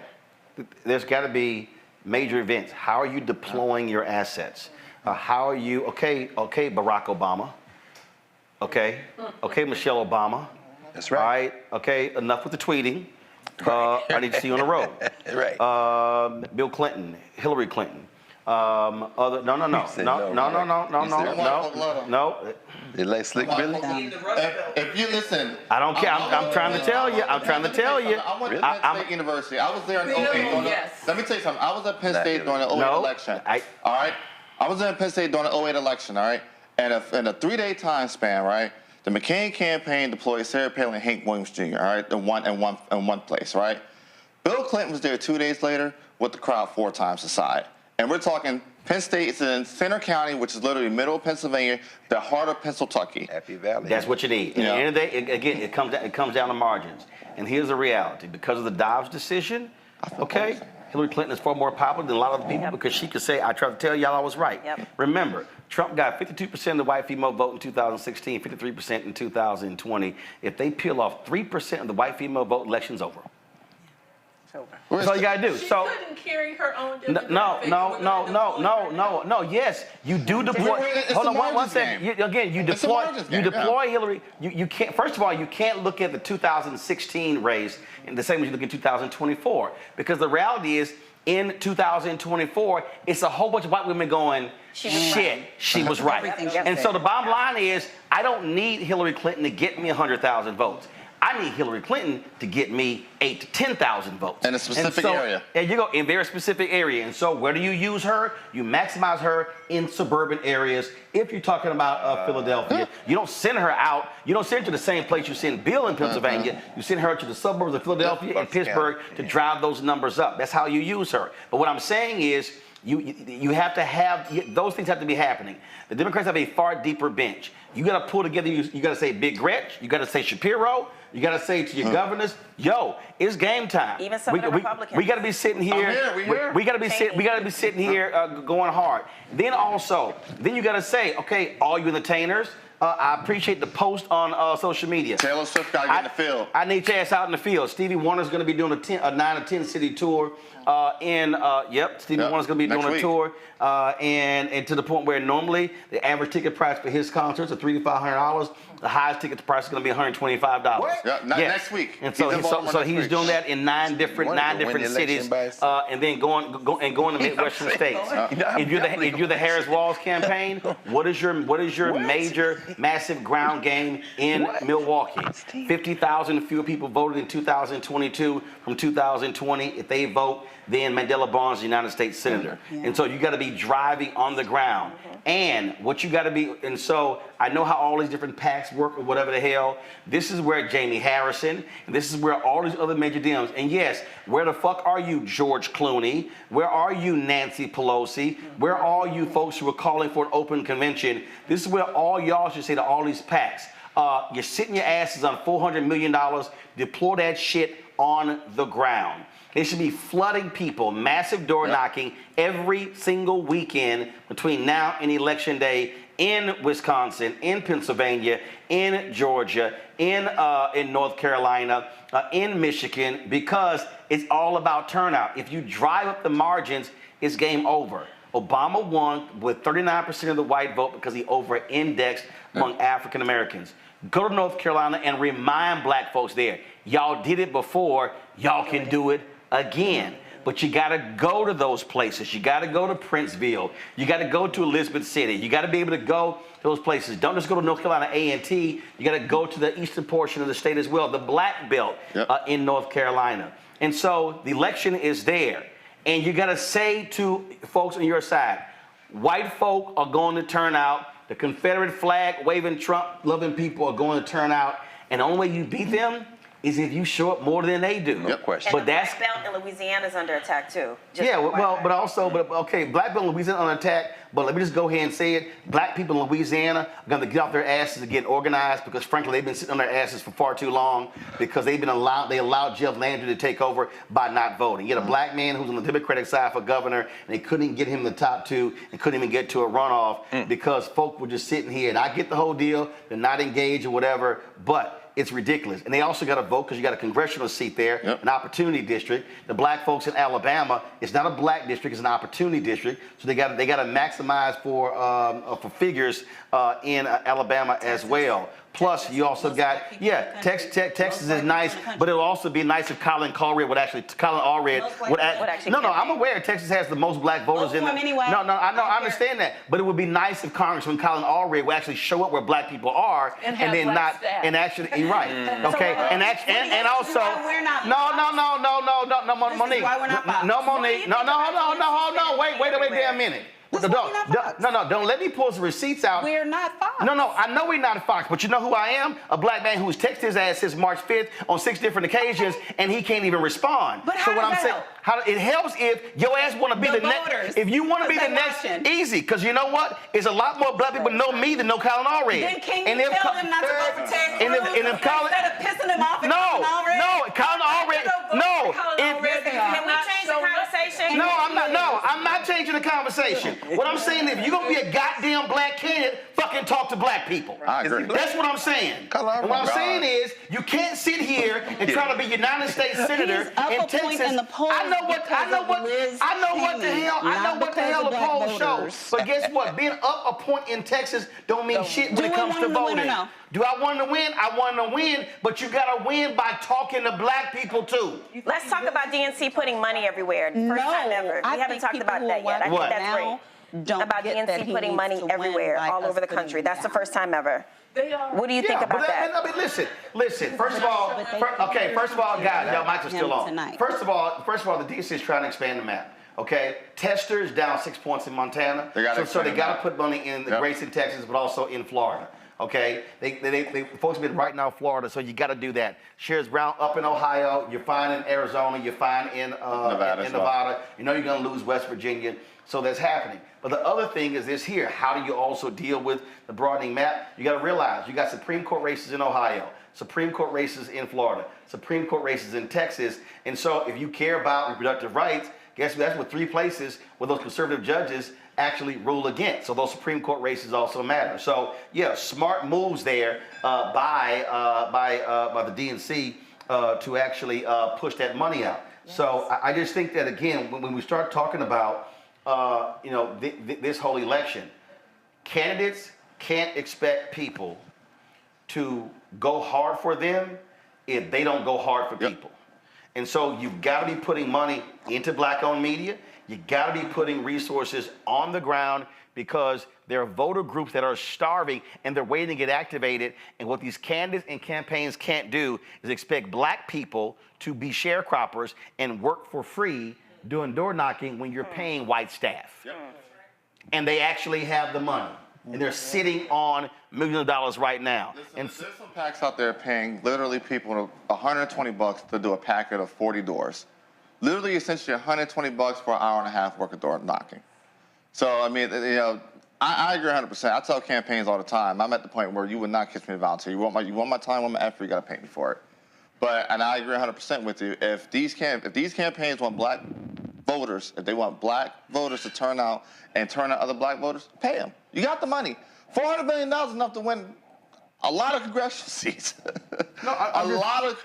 there's got to be major events. How are you deploying your assets? How are you, okay, Barack Obama, okay, Michelle Obama. That's right. All right, okay, enough with the tweeting. I need to see you on the road. Right. Bill Clinton, Hillary Clinton. No. It like Slick Billy? If you listen, I don't care. I'm trying to tell you. I'm trying to tell you. I went to Penn State University. I was there in 08. Let me tell you something. I was at Penn State during the 08 election. All right. I was in Penn State during the 08 election. All right. And in a 3-day time span, right, the McCain campaign deployed Sarah Palin and Hank Williams Jr. All right, in one place, right. Bill Clinton was there 2 days later with the crowd 4 times the size. And we're talking Penn State is in Center County, which is literally middle of Pennsylvania, the heart of Pennsylvania. Happy Valley. That's what you need. At the end of the day, again, it comes down to margins. And here's the reality: because of the Dobbs decision, okay, Hillary Clinton is far more popular than a lot of people because she could say, "I tried to tell y'all I was right." Remember, Trump got 52% of the white female vote in 2016, 53% in 2020. If they peel off 3% of the white female vote, election's over. That's all you gotta do. She so couldn't carry her own. No. Yes, you do deploy. Hold on, one second. You deploy Hillary. You can't. First of all, you can't look at the 2016 race in the same way you look at 2024, because the reality is, in 2024, it's a whole bunch of white women going, shit, she was right. And so the bottom line is, I don't need Hillary Clinton to get me 100,000 votes. I need Hillary Clinton to get me 8,000 to 10,000 votes. In a specific area. There you go, in a very specific area. And so where do you use her? You maximize her in suburban areas. If you're talking about Philadelphia, you don't send her out. You don't send her to the same place you send Bill in Pennsylvania. You send her to the suburbs of Philadelphia and Pittsburgh to drive those numbers up. That's how you use her. But what I'm saying is, you have to have, those things have to be happening. The Democrats have a far deeper bench. You got to pull together, you got to say Big Gretch, you got to say Shapiro, you got to say to your governors, yo, it's game time. Even some of the Republicans. We got to be sitting here. We got to be sitting here going hard. Then you got to say, okay, all you entertainers, I appreciate the post on social media. Taylor Swift got to get in the field. I need your ass out in the field. Stevie Wonder's going to be doing a 9 or 10 city tour. Stevie Wonder's going to be doing a tour, and to the point where normally the average ticket price for his concerts are $300 to $500. The highest ticket price is going to be $125. What? Yeah, next week. And so he's doing that in nine different cities, and then going to Midwestern states. If you're the Harris Walz campaign, what is your major massive ground game in Milwaukee? 50,000 fewer people voted in 2022 from 2020. If they vote, then Mandela Barnes, the United States Senator. And so you got to be driving on the ground. And what you got to be, and so I know how all these different PACs work or whatever the hell. This is where Jamie Harrison, and this is where all these other major Dems, and yes, where the fuck are you, George Clooney? Where are you, Nancy Pelosi? Where are you folks who are calling for an open convention? This is where all y'all should say to all these PACs, you're sitting your asses on $400 million, deploy that shit on the ground. They should be flooding people, massive door knocking every single weekend between now and Election Day in Wisconsin, in Pennsylvania, in Georgia, in North Carolina, in Michigan, because it's all about turnout. If you drive up the margins, it's game over. Obama won with 39% of the white vote because he over-indexed among African Americans. Go to North Carolina and remind black folks there, y'all did it before, y'all can do it again. But you got to go to those places. You got to go to Princeville. You got to go to Elizabeth City. You got to be able to go to those places. Don't just go to North Carolina A&T. You got to go to the eastern portion of the state as well, the Black Belt in North Carolina. And so the election is there. And you got to say to folks on your side, white folk are going to turn out. The Confederate flag waving, Trump loving people are going to turn out. And the only way you beat them is if you show up more than they do. No question. And the Black Belt in Louisiana is under attack too. Black Belt in Louisiana under attack. But let me just go ahead and say it. Black people in Louisiana are going to get off their asses and get organized because, frankly, they've been sitting on their asses for far too long because they allowed Jeff Landry to take over by not voting. You had a black man who's on the Democratic side for governor, and they couldn't even get him in the top two and couldn't even get to a runoff because folk were just sitting here. And I get the whole deal. They're not engaged or whatever, but it's ridiculous. And they also got to vote because you got a congressional seat there, an opportunity district. The black folks in Alabama, it's not a black district, it's an opportunity district. So they got to maximize for figures in Alabama as well. Plus, you also got, Texas is nice, but it'll also be nice if Colin Allred would actually, I'm aware Texas has the most black voters in it. Anyway. No, I know, I understand that. But it would be nice if Congressman Colin Allred would actually show up where black people are and then not, and actually, you're right, okay? And also, Monique. No, Monique. No, wait a damn minute. Don't let me pull some receipts out. We're not Fox. No, I know we're not Fox, but you know who I am? A black man who's texted his ass since March 5th on 6 different occasions, and he can't even respond. But how does that help? It helps if your ass want to be the next. If you want to be the next, easy, because you know what? It's a lot more black people know me than know Colin Allred. Then can you tell him not to vote for Ted Cruz instead of pissing him off at Colin Allred? Colin Allred. Can we change the conversation? I'm not changing the conversation. What I'm saying is, if you're gonna be a goddamn black candidate, fucking talk to black people. I agree. That's what I'm saying. And what I'm saying is, you can't sit here and try to be United States Senator in Texas. I know what the hell the polls show. But guess what? Being up a point in Texas don't mean shit when it comes to voting. Do I want to win? I want to win, but you got to win by talking to black people too. Let's talk about DNC putting money everywhere. First time ever. We haven't talked about that yet. I think that's great. don't about get that DNC he putting needs money to win everywhere, by all us over the putting country. him That's the down. first time ever. They are. What do you think about that? I mean, listen. First of all, guys, y'all mics are still on. First of all, the DC is trying to expand the map. Okay, Tester's down 6 points in Montana, so they got to put money in the Grayson, Texas, but also in Florida. Okay, they folks have been right now Florida, so you got to do that. Shares Brown up in Ohio, you're fine in Arizona, you're fine in Nevada. You know you're going to lose West Virginia, so that's happening. But the other thing is this here: how do you also deal with the broadening map? You got to realize you got Supreme Court races in Ohio, Supreme Court races in Florida, Supreme Court races in Texas, and so if you care about reproductive rights, guess that's what 3 places where those conservative judges actually rule against. So those Supreme Court races also matter. So yeah, smart moves there by the DNC to actually push that money out. Yes. So I just think that again, when we start talking about this whole election, candidates can't expect people to go hard for them if they don't go hard for people. And so you've got to be putting money into black-owned media. You got to be putting resources on the ground because there are voter groups that are starving and they're waiting to get activated. And what these candidates and campaigns can't do is expect black people to be sharecroppers and work for free doing door knocking when you're paying white staff. And they actually have the money. And they're sitting on millions of dollars right now. There's some PACs out there paying literally people $120 to do a packet of 40 doors. Literally, essentially $120 for an hour and a half worth of door knocking. So, I mean, I agree 100%. I tell campaigns all the time, I'm at the point where you would not catch me a volunteer. You want my time, want my effort, you got to pay me for it. And I agree 100% with you. If these campaigns want black voters, if they want black voters to turn out and turn out other black voters, pay them. You got the money. $400 million is enough to win a lot of congressional seats. A lot of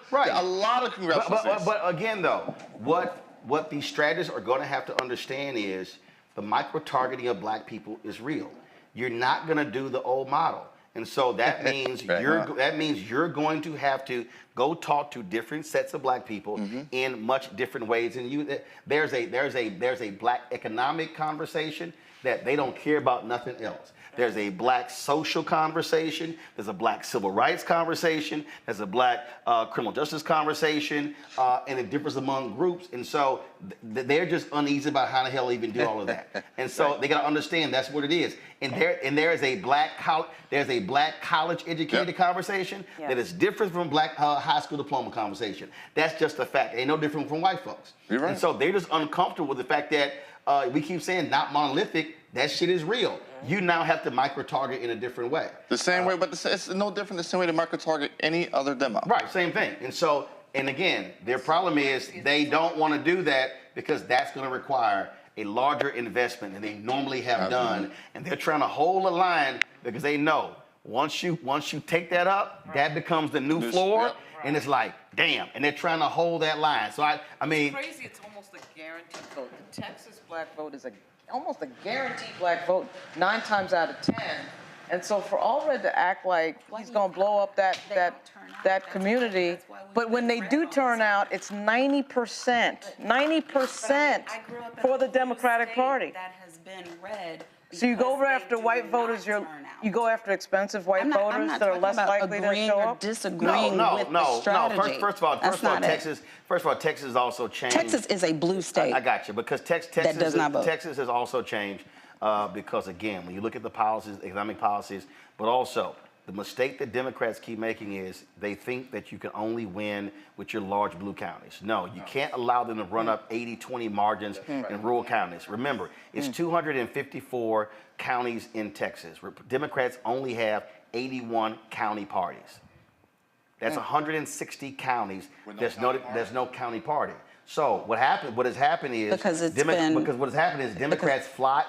congressional seats. But again, though, what these strategists are going to have to understand is the micro-targeting of black people is real. You're not going to do the old model. And so that means you're going to have to go talk to different sets of black people in much different ways. And there's a black economic conversation that they don't care about nothing else. There's a black social conversation. There's a black civil rights conversation. There's a black criminal justice conversation, and it differs among groups. And so they're just uneasy about how the hell they even do all of that. And so they got to understand that's what it is. And there is a black college educated conversation that is different from black high school diploma conversation. That's just a fact. Ain't no different from white folks. You're right. And so they're just uncomfortable with the fact that we keep saying not monolithic. That shit is real. You now have to micro-target in a different way. The same way, but it's no different the same way to micro-target any other demo. Right, same thing. And so, and again, their problem is they don't want to do that because that's going to require a larger investment than they normally have done. And they're trying to hold the line because they know once you take that up, that becomes the new floor. And it's like, damn. And they're trying to hold that line. So I mean. It's crazy. It's almost a guaranteed vote. The Texas black vote is almost a guaranteed black vote 9 times out of 10. And so for Allred to act like he's going to blow up that community, but when they do turn out, it's 90% for the Democratic Party. That has been red. So you go after white voters, you go after expensive white voters that are less likely to show up? Disagreeing with the strategy. First of all, Texas has also changed. Texas is a blue state. I got you, because Texas has also changed because, again, when you look at the policies, economic policies, but also the mistake that Democrats keep making is they think that you can only win with your large blue counties. No, you can't allow them to run up 80-20 margins in rural counties. Remember, it's 254 counties in Texas. Democrats only have 81 county parties. That's 160 counties. There's no county party. So what has happened is Democrats fly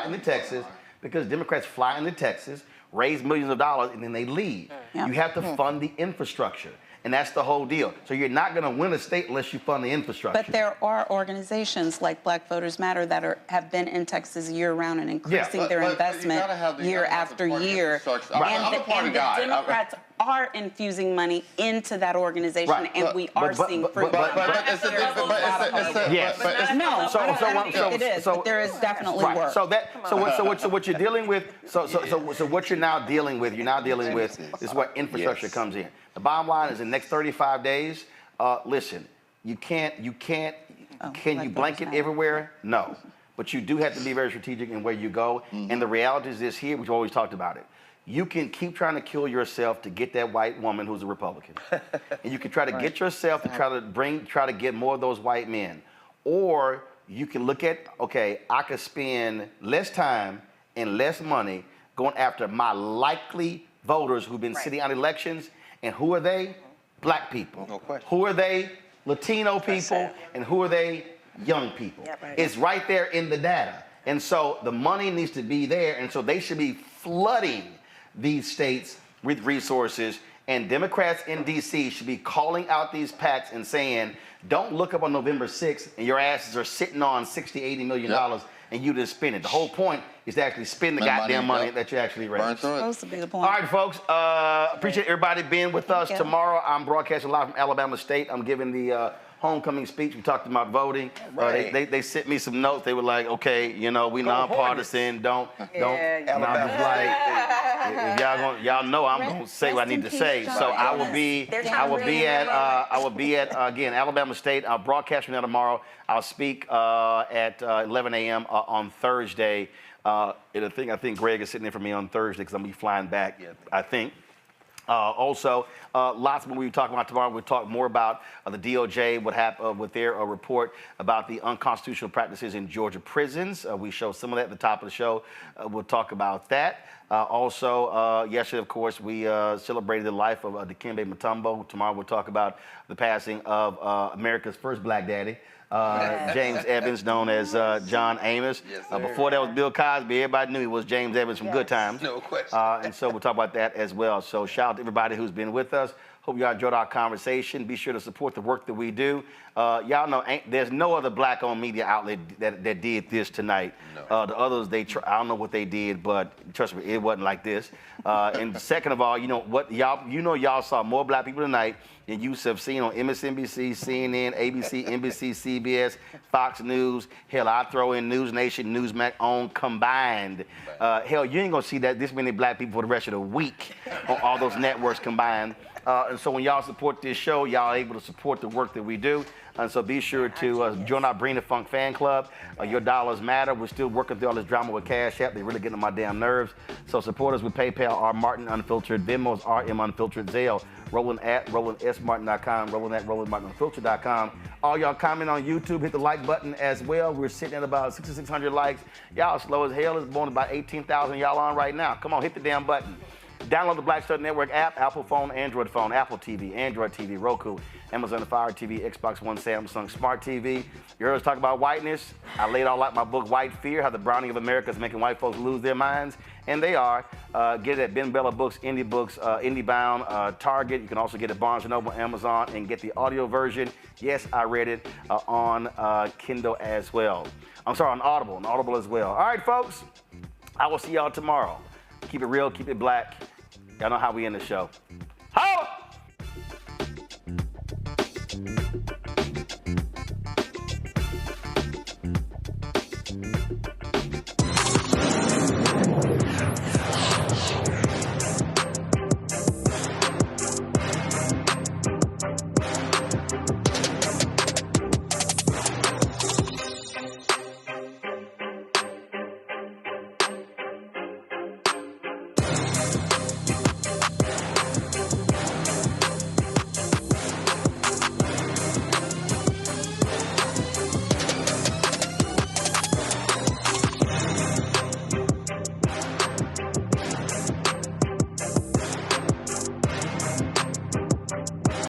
into Texas because Democrats fly into Texas, raise millions of dollars, and then they leave. You have to fund the infrastructure. And that's the whole deal. So you're not going to win a state unless you fund the infrastructure. But there are organizations like Black Voters Matter that have been in Texas year-round and increasing their investment year after year. And the Democrats are infusing money into that organization, Right. and we are seeing fruit. Yes. No, I don't think it is, but there is definitely Right. work. So what you're dealing with, so what you're now dealing with, this is where infrastructure comes in. The bottom line is in the next 35 days, listen, can you blanket everywhere? No. But you do have to be very strategic in where you go. And the reality is this here, we've always talked about it. You can keep trying to kill yourself to get that white woman who's a Republican. And you can try to get yourself to try to get more of those white men. Or you can look at, okay, I could spend less time and less money going after my likely voters who've been sitting on elections. And who are they? Black people. No question. Who are they? Latino people. And who are they? Young people. Yep, right. It's right there in the data. And so the money needs to be there. And so they should be flooding these states with resources. And Democrats in D.C. should be calling out these PACs and saying, don't look up on November 6th and your asses are sitting on $60, $80 million and you just spend it. The whole point is to actually spend the goddamn money that you actually raised. Supposed to be the point. All right, folks. Appreciate everybody being with us. Tomorrow, I'm broadcasting live from Alabama State. I'm giving the homecoming speech. We talked about voting. They sent me some notes. They were like, okay, we nonpartisan. Don't. And I'm just like, if y'all know I'm gonna say what I need to say. So I will be at again Alabama State. I'll broadcast from there tomorrow. I'll speak at 11 a.m. On Thursday. I think Greg is sitting in for me on Thursday because I'm gonna be flying back. I think. Also, lots of what we'll be talking about tomorrow. We'll talk more about the DOJ, what happened with their report about the unconstitutional practices in Georgia prisons. We show some of that at the top of the show. We'll talk about that. Also, yesterday, of course, we celebrated the life of Dikembe Mutombo. Tomorrow, we'll talk about the passing of America's first black daddy. James Evans, known as John Amos. Before that was Bill Cosby, everybody knew he was James Evans from Good Times. No question. And so we'll talk about that as well. So shout out to everybody who's been with us. Hope y'all enjoyed our conversation. Be sure to support the work that we do. Y'all know there's no other black-owned media outlet that did this tonight. No. The others, I don't know what they did, but trust me, it wasn't like this. And second of all, y'all saw more black people tonight than you have seen on MSNBC, CNN, ABC, NBC, CBS, Fox News. Hell, I throw in News Nation, Newsmax on combined. Hell, you ain't gonna see this many black people for the rest of the week on all those networks combined. And so when y'all support this show, y'all are able to support the work that we do. And so be sure to join our Bring the Funk fan club. Your dollars matter. We're still working through all this drama with Cash App. They're really getting on my damn nerves. So support us with PayPal, R Martin Unfiltered, Venmo's RM Unfiltered, Zelle, Roland at RolandSMartin.com, Roland at RolandMartinUnfiltered.com. All y'all comment on YouTube, hit the like button as well. We're sitting at about 6,600 likes. Y'all slow as hell. It's born about 18,000 y'all on right now. Come on, hit the damn button. Download the Black Star Network app, Apple phone, Android phone, Apple TV, Android TV, Roku, Amazon Fire TV, Xbox One, Samsung Smart TV. You heard us talk about whiteness. I laid all out my book, White Fear, How the Browning of America is Making White Folks Lose Their Minds. And they are. Get it at Ben Bella Books, IndieBound, Target. You can also get it at Barnes & Noble, Amazon, and get the audio version. Yes, I read it on Kindle as well. I'm sorry, on Audible as well. All right, folks. I will see y'all tomorrow. Keep it real, keep it black. Y'all know how we end the show. Ho!